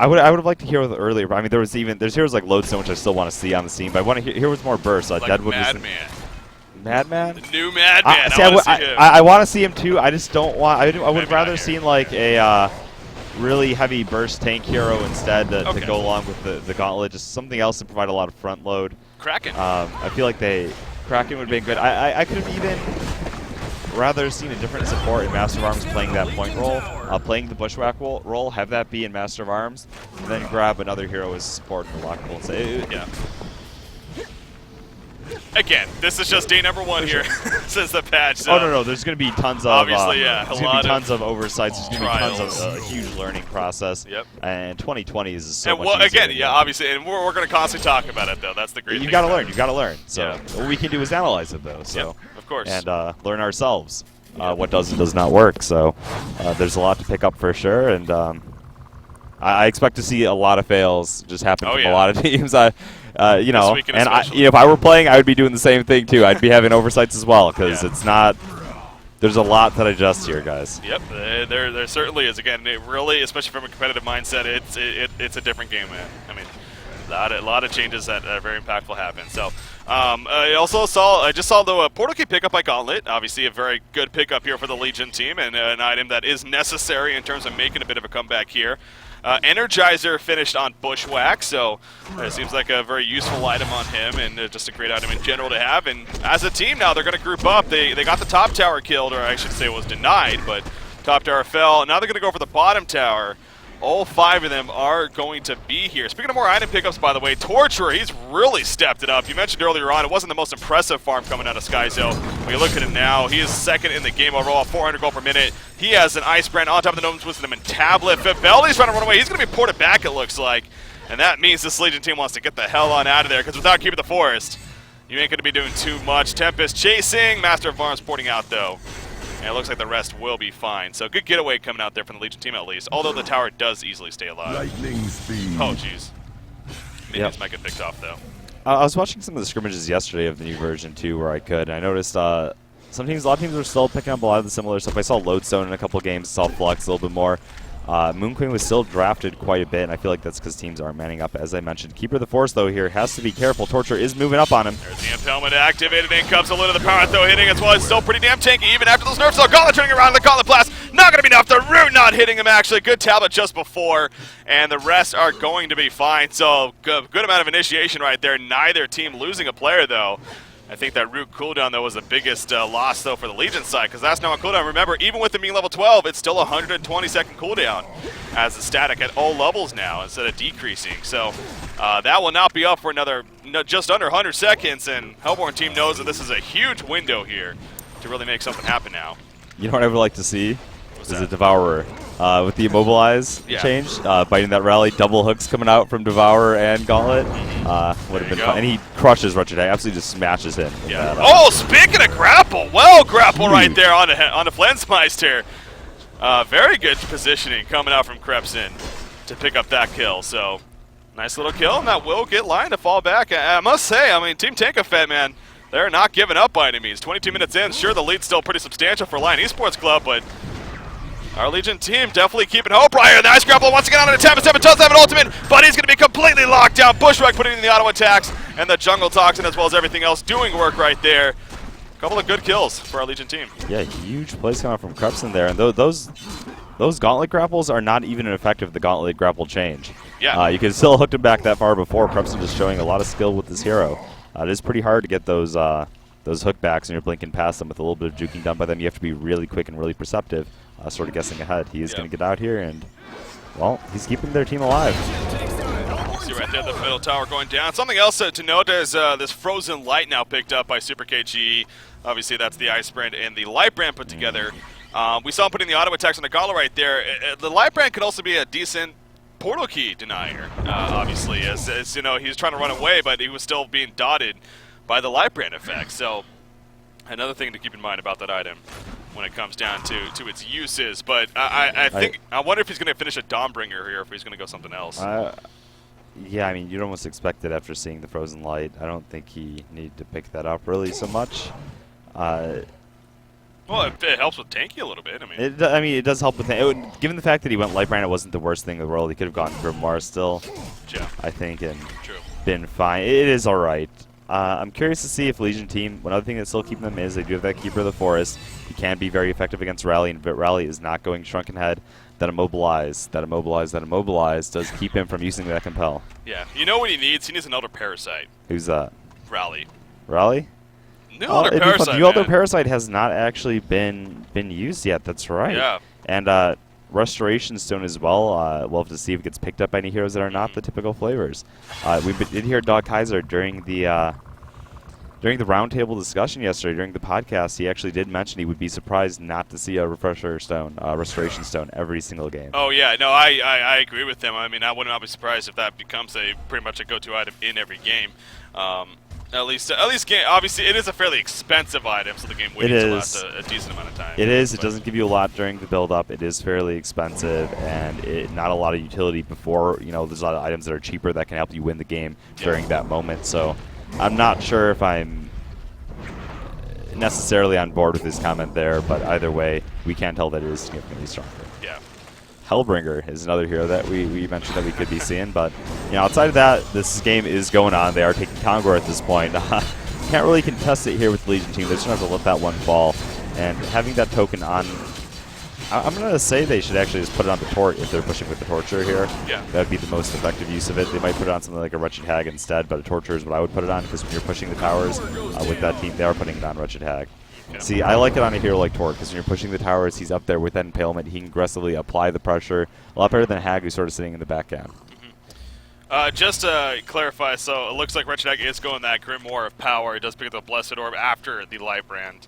Speaker 1: would have liked to hear with earlier, but I mean, there's heroes like Lodestone, which I still want to see on the scene, but I want to hear with more bursts.
Speaker 2: Like
Speaker 1: Deadwood
Speaker 2: Madman.
Speaker 1: Madman?
Speaker 2: The new Madman.
Speaker 1: I want to see him too. I just don't want. I would rather seen like a really heavy burst tank hero instead to go along with the Gauntlet. Just something else to provide a lot of front load.
Speaker 2: Kraken.
Speaker 1: I feel like Kraken would have been good. I could have even rather seen a different support in Master of Arms playing that point role, playing the Bushwhack role, have that be in Master of Arms, and then grab another hero as support for lockable. So
Speaker 2: yeah. Again, this is just day number 1 here since the patch. So
Speaker 1: oh no, there's going to be tons of
Speaker 2: obviously,
Speaker 1: there's going to be tons of oversights. There's going to be tons of huge learning process.
Speaker 2: Yep.
Speaker 1: And 2020 is so much
Speaker 2: well,
Speaker 1: easier.
Speaker 2: Again, yeah, obviously, and we're going to constantly talk about it though. That's the great thing.
Speaker 1: You got to learn. You got to learn. So what we can do is analyze it though. So
Speaker 2: of course.
Speaker 1: And learn ourselves what does and does not work. So there's a lot to pick up for sure, and I expect to see a lot of fails just happen from a lot of teams. You know, and if I were playing, I would be doing the same thing too. I'd be having oversights as well because it's not. There's a lot that adjusts here, guys.
Speaker 2: Yep, there certainly is. Again, it really, especially from a competitive mindset, it's a different game, man. I mean, a lot of changes that are very impactful happen. So, I just saw the portal key pickup by Gauntlet. Obviously, a very good pickup here for the Legion team, and an item that is necessary in terms of making a bit of a comeback here. Energizer finished on Bushwhack, so it seems like a very useful item on him, and just a great item in general to have. And as a team now, they're going to group up. They got the top tower killed, or I should say it was denied, but top tower fell. Now they're going to go for the bottom tower. All 5 of them are going to be here. Speaking of more item pickups, by the way, Torturer, he's really stepped it up. You mentioned earlier on, it wasn't the most impressive farm coming out of Skyzo. When you look at him now, he is second in the game overall, 400 gold per minute. He has an Ice Brand on top of the Gnomes with him in Tablet. Vivaldi's trying to run away. He's going to be ported back, it looks like. And that means this Legion team wants to get the hell on out of there, because without keeping the forest, you ain't going to be doing too much. Tempest chasing. Master of Arms porting out, though. And it looks like the rest will be fine. So good getaway coming out there from the Legion team at least. Although the tower does easily stay alive.
Speaker 3: Lightning speed.
Speaker 2: Oh, jeez. Minions might get picked off, though.
Speaker 1: I was watching some of the scrimmages yesterday of the new version, too, where I could. And I noticed a lot of teams were still picking up a lot of the similar stuff. I saw Lodestone in a couple games, saw Flux a little bit more. Moon Queen was still drafted quite a bit, and I feel like that's because teams aren't manning up, as I mentioned. Keeper of the Force, though, here has to be careful. Torture is moving up on him.
Speaker 2: There's the impalement activated. In comes a little of the power throw hitting as well. It's still pretty damn tanky, even after those nerfs. So Gauntlet turning around, the Gauntlet blast. Not going to be enough. The Root not hitting him, actually. Good tablet just before, and the rest are going to be fine. So good amount of initiation right there. Neither team losing a player, though. I think that Root cooldown, though, was the biggest loss, though, for the Legion side, because that's now on cooldown. Remember, even with the mean level 12, it's still 120-second cooldown as the static at all levels now instead of decreasing. So that will not be up for another just under 100 seconds, and Hellborn team knows that this is a huge window here to really make something happen now.
Speaker 1: You know what I would like to see? Is a Devourer. With the Immobilize change, biting that rally, double hooks coming out from Devourer and Gauntlet. Would have been fun. And he crushes Wretched. Absolutely just smashes him.
Speaker 2: Yeah. Oh, speaking of grapple, grapple right there on the Flensmeister. Very good positioning coming out from Krebson to pick up that kill. So nice little kill, and that will get Lion to fall back. I must say, I mean, Team Tankafet, man, they're not giving up by any means. 22 minutes in, sure, the lead's still pretty substantial for Lion Esports Club, but our Legion team definitely keeping hope right here. The Ice Grapple once again on an attempt. Tempest does have an ultimate, but he's going to be completely locked down. Bushwhack putting in the auto attacks, and the Jungle Toxin as well as everything else doing work right there. A couple of good kills for our Legion team. Yeah,
Speaker 1: huge plays coming from Krebson there, and those Gauntlet grapples are not even effective. The Gauntlet grapple change.
Speaker 2: Yeah,
Speaker 1: you could still hooked him back that far before. Krebson just showing a lot of skill with this hero. It is pretty hard to get those hook backs, and you're blinking past them with a little bit of juking done by them. You have to be really quick and really perceptive. Sort of guessing ahead. He is going to get out here, and, well, he's keeping their team alive.
Speaker 2: See right there, the middle tower going down. Something else to note is this Frozen Light now picked up by Super KG. Obviously, that's the Ice Brand and the Light Brand put together. We saw him putting the auto attacks on the Gala right there. The Light Brand could also be a decent portal key denier, obviously, as you know, he was trying to run away, but he was still being dotted by the Light Brand effect. So another thing to keep in mind about that item when it comes down to its uses. But I wonder if he's going to finish a Dawnbringer here, or if he's going to go something else.
Speaker 1: Yeah, I mean, you'd almost expect it after seeing the Frozen Light. I don't think he needed to pick that up really so much.
Speaker 2: Well, it helps with tanky a little bit.
Speaker 1: I mean, it does help with given the fact that he went Light Brand, it wasn't the worst thing in the world. He could have gone Grimoire still, I think, and been fine. It is all right. I'm curious to see if Legion team, one other thing that's still keeping them is they do have that Keeper of the Forest. He can be very effective against Rally, but Rally is not going Shrunken Head. That immobilize does keep him from using that Compel.
Speaker 2: Yeah, you know what he needs? He needs an Elder Parasite.
Speaker 1: Who's that?
Speaker 2: Rally.
Speaker 1: Rally?
Speaker 2: New Elder Parasite,
Speaker 1: New Elder Parasite has not actually been used yet, that's right.
Speaker 2: Yeah.
Speaker 1: And Restoration Stone as well. We'll have to see if it gets picked up by any heroes that are not the typical flavors. We did hear Dog Kaiser during the roundtable discussion yesterday, during the podcast. He actually did mention he would be surprised not to see a Restoration Stone every single game.
Speaker 2: Oh yeah, no, I agree with him. I mean, I would not be surprised if that becomes pretty much a go-to item in every game. At least game. Obviously, it is a fairly expensive item, so the game waiting to last a decent amount of time.
Speaker 1: It is. It doesn't give you a lot during the build-up. It is fairly expensive, and not a lot of utility before. You know, there's a lot of items that are cheaper that can help you win the game during that moment. So, I'm not sure if I'm necessarily on board with his comment there, but either way, we can tell that it is significantly stronger.
Speaker 2: Yeah.
Speaker 1: Hellbringer is another hero that we mentioned that we could be seeing, but outside of that, this game is going on. They are taking Kongor at this point. Can't really contest it here with the Legion team. They just have to let that one fall, and having that token on, I'm going to say they should actually just put it on the Tort if they're pushing with the Torture here.
Speaker 2: Yeah.
Speaker 1: That would be the most effective use of it. They might put it on something like a Wretched Hag instead, but a Torture is what I would put it on, because when you're pushing the towers with that team, they are putting it on Wretched Hag. Yeah. See, I like it on a hero like Tort, because when you're pushing the towers, he's up there with that impalement. He can aggressively apply the pressure. A lot better than Hag, who's sort of sitting in the back end.
Speaker 2: Just to clarify, so it looks like Wretched Hag is going that Grimoire of Power. He does pick up the Blessed Orb after the Light Brand.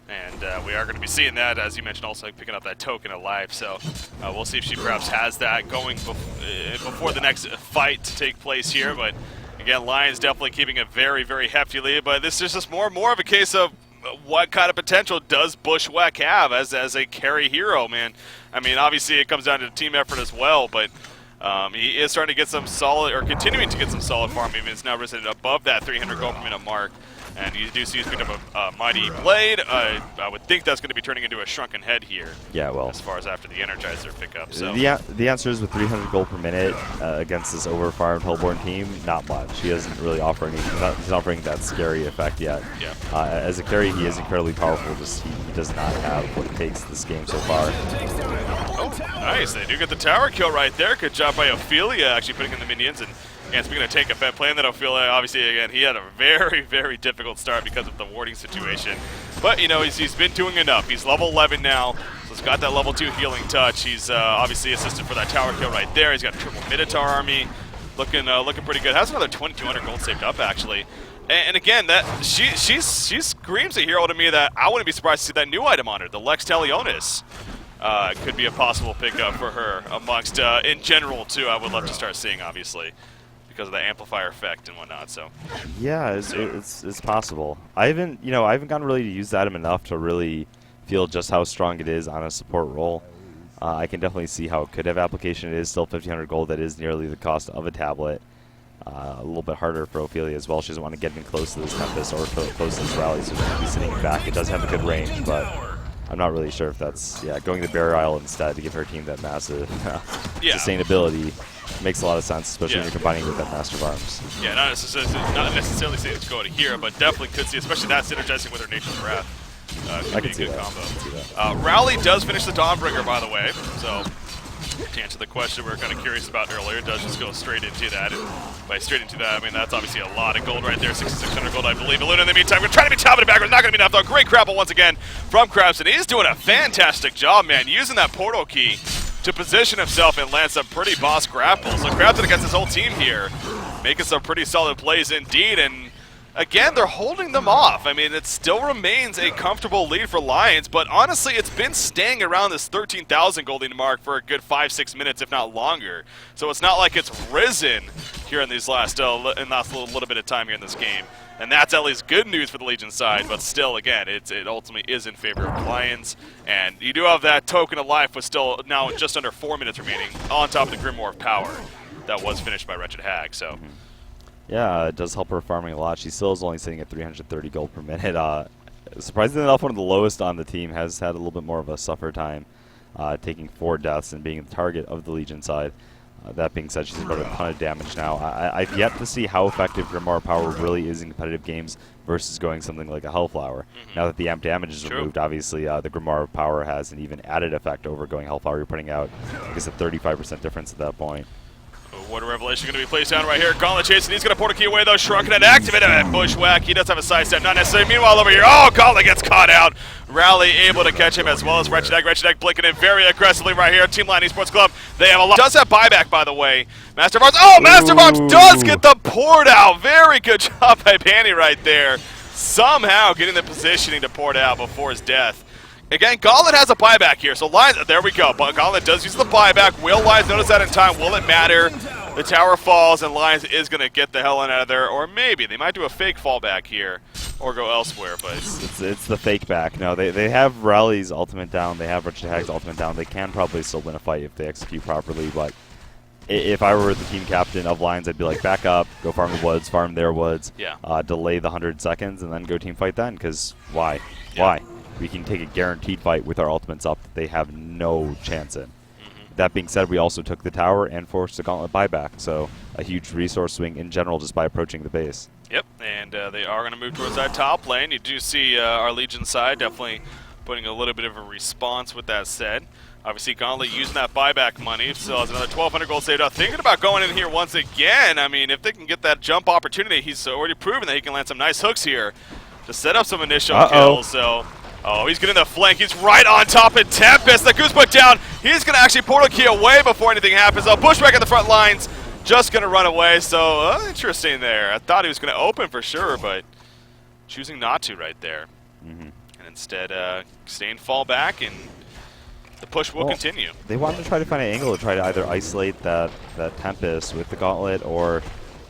Speaker 2: And we are going to be seeing that, as you mentioned, also picking up that token of life. So we'll see if she perhaps has that going before the next fight to take place here. But again, Lions definitely keeping a very, very hefty lead. But this is just more and more of a case of what kind of potential does Bushwhack have as a carry hero, man? I mean, obviously it comes down to team effort as well, but he is starting to get some solid, or continuing to get some solid farm. I mean, it's now risen above that 300 gold per minute mark. And you do see he's picked up a Mighty Blade. I would think that's going to be turning into a Shrunken Head here. Yeah, well. As far as after the Energizer pickup. So.
Speaker 1: The answer is with 300 gold per minute against this overfarmed Hellborn team, not much. He doesn't really offer any. He's not offering that scary effect yet.
Speaker 2: Yeah.
Speaker 1: As a carry, he is incredibly powerful. Just he does not have what it takes this game so far.
Speaker 2: Oh, nice. They do get the tower kill right there. Good job by Ophelia actually putting in the minions. And speaking of tank effect, playing that Ophelia, obviously, again, he had a very, very difficult start because of the warding situation. But, he's been doing enough. He's level 11 now, so he's got that level 2 healing touch. He's obviously assisted for that tower kill right there. He's got a triple Minotaur army, looking pretty good. Has another 2,200 gold saved up, actually. And again, she screams a hero to me that I wouldn't be surprised to see that new item on her, the Lex Talionis. Could be a possible pickup for her amongst, in general, too, I would love to start seeing, obviously, because of the amplifier effect and whatnot. So
Speaker 1: yeah, it's possible. I haven't gotten really to use the item enough to really feel just how strong it is on a support role. I can definitely see how it could have application. It is still 1,500 gold. That is nearly the cost of a tablet. A little bit harder for Ophelia as well. She doesn't want to get in close to this Tempest or close to this Rally, so she's going to be sitting back. It does have a good range, but I'm not really sure if that's going to Barrier Isle instead to give her team that massive sustainability. Makes a lot of sense, especially when you're combining with that Master of Arms.
Speaker 2: Yeah, not necessarily saying to go to here, but definitely could see, especially that synergizing with her Nation's Wrath. Could be a good combo. Rally does finish the Dawnbringer, by the way, so to answer the question we were kind of curious about earlier, it does just go straight into that. And by straight into that, I mean, that's obviously a lot of gold right there, 6,600 gold, I believe. Luna, in the meantime, we're trying to be chopping it backwards, not going to be enough, though. Great grapple once again from Krabs, he's doing a fantastic job, man, using that portal key to position himself and land some pretty boss grapples. So Krabs against his whole team here. making some pretty solid plays indeed, and again, they're holding them off. I mean, it still remains a comfortable lead for Lions, but honestly, it's been staying around this 13,000 golding mark for a good 5-6 minutes, if not longer. So it's not like it's risen here in these last little bit of time here in this game. And that's at least good news for the Legion side, but still, again, it ultimately is in favor of Lions. And you do have that token of life with still now just under 4 minutes remaining on top of the Grimoire of Power that was finished by Wretched Hag. So.
Speaker 1: Yeah, it does help her farming a lot. She still is only sitting at 330 gold per minute. Surprisingly enough, one of the lowest on the team, has had a little bit more of a suffer time, taking 4 deaths and being the target of the Legion side. That being said, she's about a ton of damage now. I've yet to see how effective Grimoire Power really is in competitive games versus going something like a Hellflower. Now that the amp damage is removed, obviously the Grimoire Power has an even added effect over going Hellflower. You're putting out, I guess, a 35% difference at that point.
Speaker 2: What a revelation going to be placed down right here. Gauntlet chasing. He's going to portal key away, though. Shrunken and activated at Bushwhack. He does have a sidestep, not necessarily. Meanwhile, over here, oh, Gauntlet gets caught out. Rally able to catch him as well as Wretched Egg. Wretched Egg blinking in very aggressively right here. Team Line Esports Club. They have a lot. Does have buyback, by the way. Master of Arms. Oh, Master of Arms does get the port out. Very good job by Panny right there. Somehow getting the positioning to port out before his death. Again, Gauntlet has a buyback here, so Lions, there we go. But Gauntlet does use the buyback. Will Lions notice that in time? Will it matter? The tower falls, and Lions is going to get the hell out of there, or maybe they might do a fake fallback here, or go elsewhere. But
Speaker 1: it's the fake back. No, they have Rally's ultimate down. They have Wretched Hag's ultimate down. They can probably still win a fight if they execute properly. But if I were the team captain of Lions, I'd be like, back up, go farm the woods, farm their woods, delay the 100 seconds, and then go team fight then. Because why? Why? We can take a guaranteed fight with our ultimates up that they have no chance in. That being said, we also took the tower and forced the Gauntlet buyback, so a huge resource swing in general just by approaching the base.
Speaker 2: Yep, and they are going to move towards that top lane. You do see our Legion side definitely putting a little bit of a response with that said. Obviously, Gauntlet using that buyback money, still has another 1,200 gold saved up. Thinking about going in here once again. I mean, if they can get that jump opportunity, he's already proven that he can land some nice hooks here to set up some initial kills, so... Oh, he's getting the flank. He's right on top of Tempest. The goose put down. He's going to actually portal key away before anything happens. Oh, Bushwhack at the front lines. Just going to run away. So, interesting there. I thought he was going to open for sure, but choosing not to right there. And instead, staying fall back, and the push will continue.
Speaker 1: They wanted to try to find an angle to try to either isolate that Tempest with the Gauntlet or...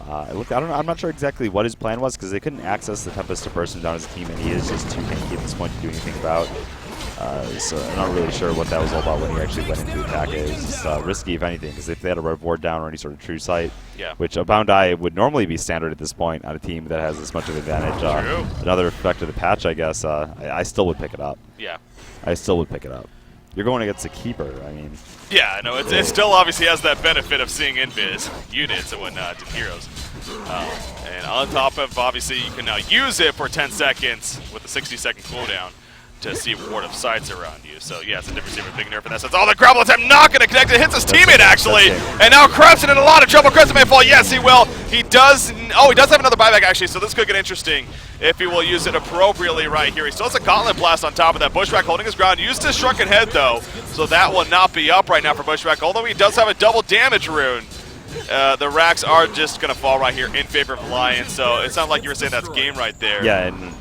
Speaker 1: I'm not sure exactly what his plan was because they couldn't access the Tempest to burst him down as a team, and he is just too tanky at this point to do anything about. So I'm not really sure what that was all about when he actually went into attack. It was just risky, if anything, because if they had a red ward down or any sort of true sight, which a Bound Eye would normally be standard at this point on a team that has this much of advantage. Another effect of the patch, I guess, I still would pick it up. I still would pick it up. You're going against a keeper, I mean...
Speaker 2: Yeah, no, it still obviously has that benefit of seeing invis units and whatnot and heroes. And on top of, obviously, you can now use it for 10 seconds with a 60-second cooldown to see ward of sights around you. So, yeah, it's a different receiver, big nerf in that sense. Oh, the grapple attempt not going to connect. It hits his teammate, actually. And now Crimson in a lot of trouble. Crimson may fall. Yes, he will. He does. Oh, he does have another buyback, actually, so this could get interesting if he will use it appropriately right here. He still has a Gauntlet Blast on top of that. Bushwhack holding his ground. Used his Shrunken Head, though, so that will not be up right now for Bushwhack, although he does have a double damage rune. The racks are just going to fall right here in favor of Lions, so it sounds like you were saying that's game right there.
Speaker 1: Yeah, and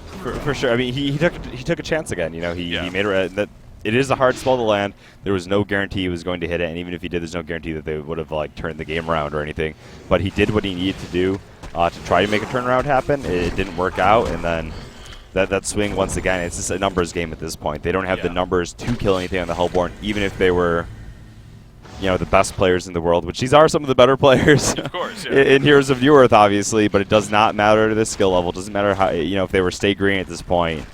Speaker 1: for sure. I mean, he took a chance again. You know, he made that. It is a hard spell to land. There was no guarantee he was going to hit it, and even if he did, there's no guarantee that they would have like turned the game around or anything. But he did what he needed to do to try to make a turnaround happen. It didn't work out, and then that swing once again. It's just a numbers game at this point. They don't have the numbers to kill anything on the Hellborn, even if they were, you know, the best players in the world, which these are some of the better players.
Speaker 2: Of course,
Speaker 1: in Heroes of New Earth, obviously, but it does not matter to the skill level. It doesn't matter how, you know, if they were stay green at this point,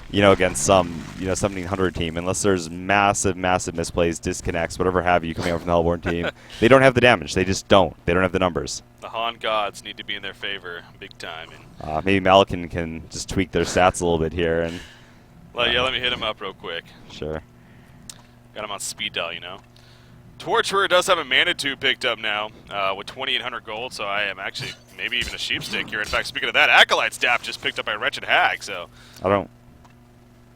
Speaker 1: you know, against some, you know, 1700 team, unless there's massive misplays, disconnects, whatever have you coming out from the Hellborn team, they don't have the damage. They just don't. They don't have the numbers.
Speaker 2: The Han gods need to be in their favor big time. And
Speaker 1: maybe Malakin can just tweak their stats a little bit here. And
Speaker 2: let me hit him up real quick.
Speaker 1: Sure.
Speaker 2: Got him on speed dial, you know. Torturer does have a Mana Tube picked up now with 2,800 gold, so I am actually maybe even a Sheepstick here. In fact, speaking of that, Acolyte Staff just picked up by Wretched Hag, so...
Speaker 1: I don't...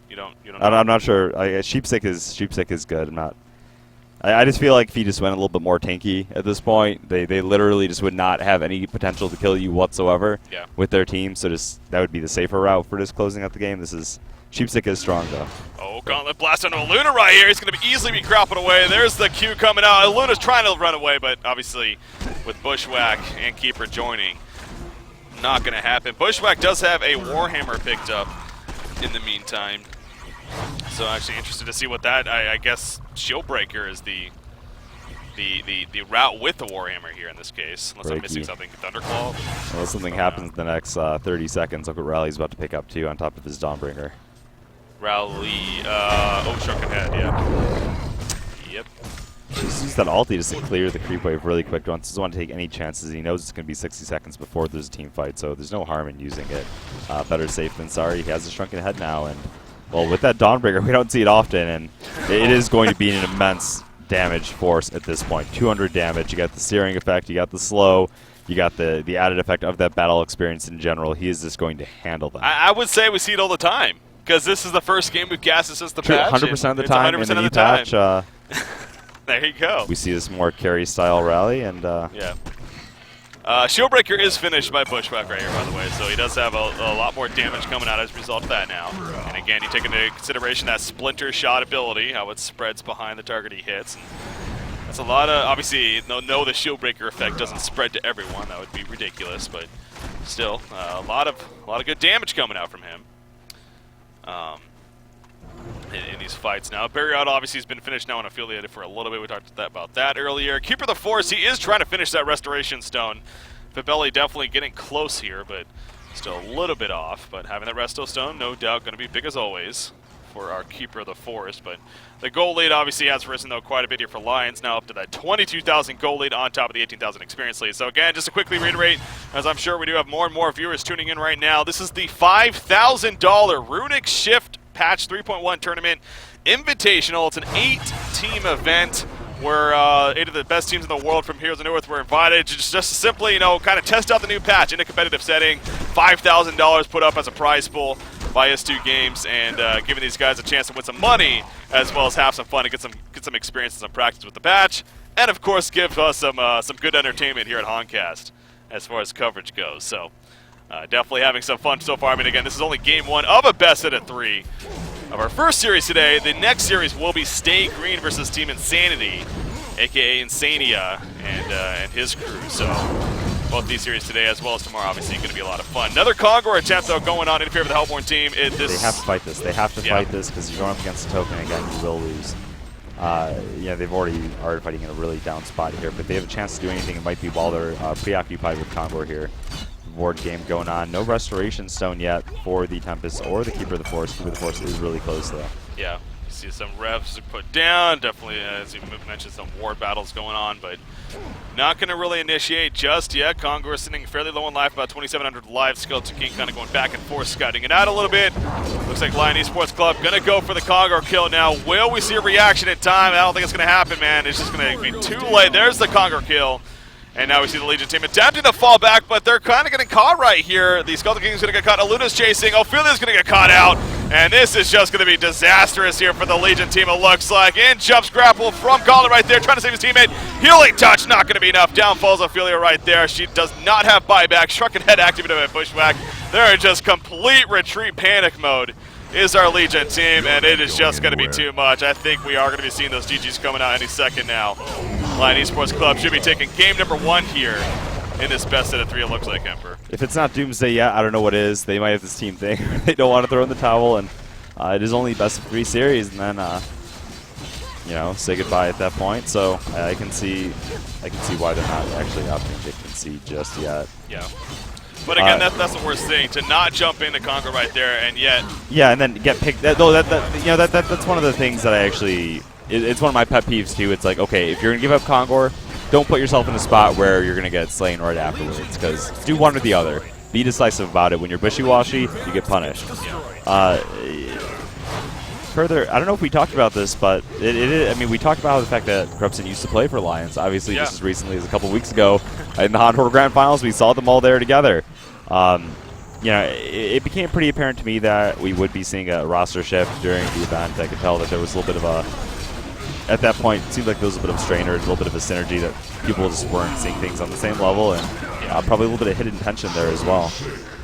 Speaker 1: You don't know? I'm not sure. Sheepstick is good. I'm I just feel like if he just went a little bit more tanky at this point, they literally just would not have any potential to kill you whatsoever with their team. So just that would be the safer route for just closing out the game. This is Sheepstick is strong though.
Speaker 2: Oh, Gauntlet blast onto Luna right here. He's going to easily be grappled away. There's the Q coming out. Luna's trying to run away, but obviously with Bushwhack and Keeper joining, not going to happen. Bushwhack does have a Warhammer picked up in the meantime. So actually interested to see what that, I guess Shieldbreaker is the route with the Warhammer here in this case. Unless I'm missing something. Thunderclaw?
Speaker 1: Well, something happens in the next 30 seconds. Look what Rally's about to pick up too on top of his Dawnbringer.
Speaker 2: Rally, Shrunken Head, yeah. Yep.
Speaker 1: Just use that ulti just to clear the creep wave really quick. Doesn't want to take any chances. He knows it's going to be 60 seconds before there's a team fight, so there's no harm in using it. Better safe than sorry. He has a Shrunken Head now, and well, with that Dawnbringer, we don't see it often, and it is going to be an immense damage force at this point. 200 damage. You got the searing effect. You got the slow. You got the added effect of that battle experience in general. He is just going to handle that.
Speaker 2: I would say we see it all the time, because this is the first game we've gassed since the patch.
Speaker 1: 100% of the time
Speaker 2: 100%
Speaker 1: in the
Speaker 2: of
Speaker 1: new
Speaker 2: the time.
Speaker 1: patch.
Speaker 2: There you go.
Speaker 1: We see this more carry-style Rally, and
Speaker 2: yeah. Shieldbreaker is finished by Bushwhack right here, by the way, so he does have a lot more damage coming out as a result of that now. And again, you take into consideration that Splinter Shot ability, how it spreads behind the target he hits. And that's a lot of, obviously, no, the Shieldbreaker effect doesn't spread to everyone. That would be ridiculous, but still, a lot of good damage coming out from him. In these fights now. Barryout obviously has been finished now and affiliated for a little bit. We talked about that earlier. Keeper of the Force, he is trying to finish that Restoration Stone. Fabelli definitely getting close here, but still a little bit off. But having that Resto Stone, no doubt, going to be big as always for our Keeper of the Forest. But the goal lead obviously has risen, though, quite a bit here for Lions, now up to that 22,000 goal lead on top of the 18,000 experience lead. So again, just to quickly reiterate, as I'm sure we do have more and more viewers tuning in right now, this is the $5,000 Runic Shift Patch 3.1 Tournament Invitational. It's an 8-team event where 8 of the best teams in the world from Heroes of New Earth were invited to just simply, you know, kind of test out the new patch in a competitive setting. $5,000 put up as a prize pool by S2 Games, and giving these guys a chance to win some money as well as have some fun and get some experience and some practice with the patch, and of course give us some good entertainment here at Honcast as far as coverage goes. So definitely having some fun so far. I mean, again, this is only game 1 of a best out of 3 of our first series today. The next series will be Stay Green versus Team Insanity, aka Insania, and his crew. So both these series today as well as tomorrow obviously going to be a lot of fun. Another Kongor attempt, though, going on in favor of the Hellborn team.
Speaker 1: They have to fight this. They have to fight this, because you're going up against a token again, you will lose. Yeah, they've already are fighting in a really down spot here, but they have a chance to do anything. It might be while they're preoccupied with Kongor here. Board game going on. No Restoration Stone yet for the Tempest or the Keeper of the Force. Keeper of the Force is really close, though.
Speaker 2: Yeah, you see some revs put down. Definitely, as you mentioned, some ward battles going on, but not going to really initiate just yet. Kongor sitting fairly low in life, about 2,700 lives. Skeleton King kind of going back and forth, scouting it out a little bit. Looks like Lion Esports Club going to go for the Kongor kill now. Will we see a reaction in time? I don't think it's going to happen, man. It's just going to be too late. There's the Kongor kill. And now we see the Legion team attempting to fall back, but they're kind of getting caught right here. The Skeleton King is going to get caught. Aluna's chasing. Ophelia's going to get caught out. And this is just going to be disastrous here for the Legion team, it looks like. In jumps grapple from Gauntlet right there, trying to save his teammate. Healing touch, not going to be enough. Down falls Ophelia right there. She does not have buyback. Shrunken Head activated by Bushwhack. They're in just complete retreat panic mode is our Legion team, and it is just going to be too much. I think we are going to be seeing those GGs coming out any second now. Lion Esports Club should be taking game number 1 here in this best out of 3, it looks like, Emperor.
Speaker 1: If it's not Doomsday yet, I don't know what is. They might have this team thing. They don't want to throw in the towel, and it is only best of 3 series, and then, you know, say goodbye at that point. So I can see why they're not actually opting to concede just yet.
Speaker 2: Yeah. But again, that's the worst thing, to not jump into Kongor right there, and yet...
Speaker 1: Yeah, and then get picked... That's one of the things that I actually... It's one of my pet peeves, too. It's like, okay, if you're going to give up Kongor, don't put yourself in a spot where you're going to get slain right afterwards, because do one or the other. Be decisive about it. When you're wishy-washy, you get punished. Further, I don't know if we talked about this, but I mean, we talked about the fact that Corruption used to play for Lions. Obviously, just as recently as a couple weeks ago in the Hot Horror Grand Finals, we saw them all there together. You know, it became pretty apparent to me that we would be seeing a roster shift during the event. I could tell that there was a little bit of at that point, it seemed like there was a bit of a strain or a little bit of a synergy that people just weren't seeing things on the same level, and probably a little bit of hidden tension there as well.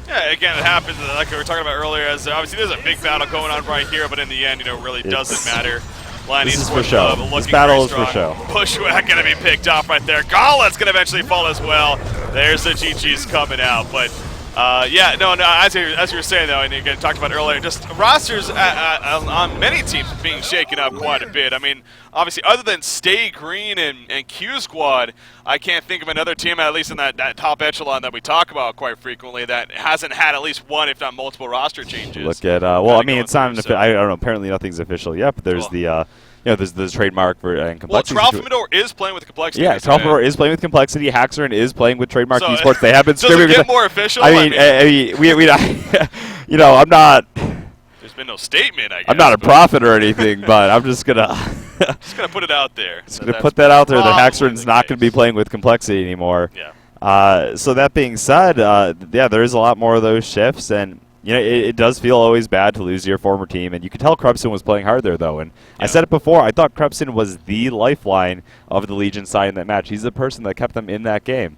Speaker 2: Yeah, again, it happens like we were talking about earlier. As obviously, there's a big battle going on right here, but in the end, really doesn't matter.
Speaker 1: This is for show. This battle is for show.
Speaker 2: Bushwhack going to be picked off right there. Gauntlet's going to eventually fall as well. There's the GG's coming out, but. Yeah, no, as you were saying, though, and again, talked about earlier, just rosters on many teams being shaken up quite a bit. I mean, obviously, other than Stay Green and Q Squad, I can't think of another team, at least in that top echelon that we talk about quite frequently, that hasn't had at least one, if not multiple, roster changes.
Speaker 1: Look at, well, I mean, it's not, I don't know, apparently nothing's official yet, but there's there's the trademark for and complexity.
Speaker 2: Well, Tralfamador is playing with complexity.
Speaker 1: Yeah, Tralfamador is playing with complexity. Haxerin is playing with trademark esports. They have been
Speaker 2: scrimming. Does it get more official?
Speaker 1: I mean, we I'm not.
Speaker 2: There's been no statement. I guess.
Speaker 1: I'm not a prophet or anything, but I'm just gonna
Speaker 2: put it out there.
Speaker 1: Just gonna put that out there that Haxerin's not gonna be playing with complexity anymore.
Speaker 2: Yeah.
Speaker 1: So that being said, yeah, there is a lot more of those shifts, and it does feel always bad to lose your former team, and you could tell Krebson was playing hard there, though. And I said it before, I thought Krebson was the lifeline of the Legion side in that match. He's the person that kept them in that game,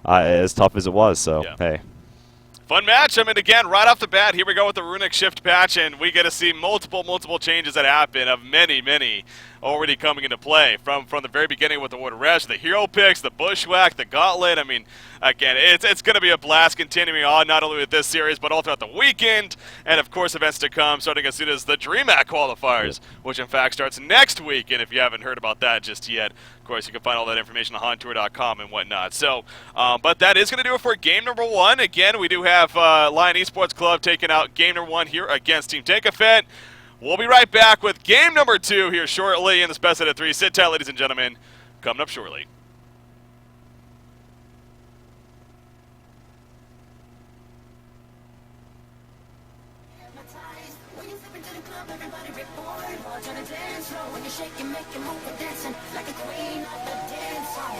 Speaker 1: as tough as it was. So, hey.
Speaker 2: Fun match. I mean, again, right off the bat, here we go with the Runic shift patch, and we get to see multiple changes that happen of many already coming into play from the very beginning with the Water Rush, the hero picks, the Bushwhack, the Gauntlet. I mean, again, it's going to be a blast continuing on not only with this series, but all throughout the weekend, and of course events to come, starting as soon as the DreamHack qualifiers, which in fact starts next week. And if you haven't heard about that just yet, of course, you can find all that information on HonTour.com and whatnot. So, but that is going to do it for game number 1. Again, we do have Lion Esports Club taking out game number 1 here against Team Tankafet. We'll be right back with game number 2 here shortly in this best out of 3. Sit tight, ladies and gentlemen. Coming up shortly.
Speaker 3: Like a queen of the dance song.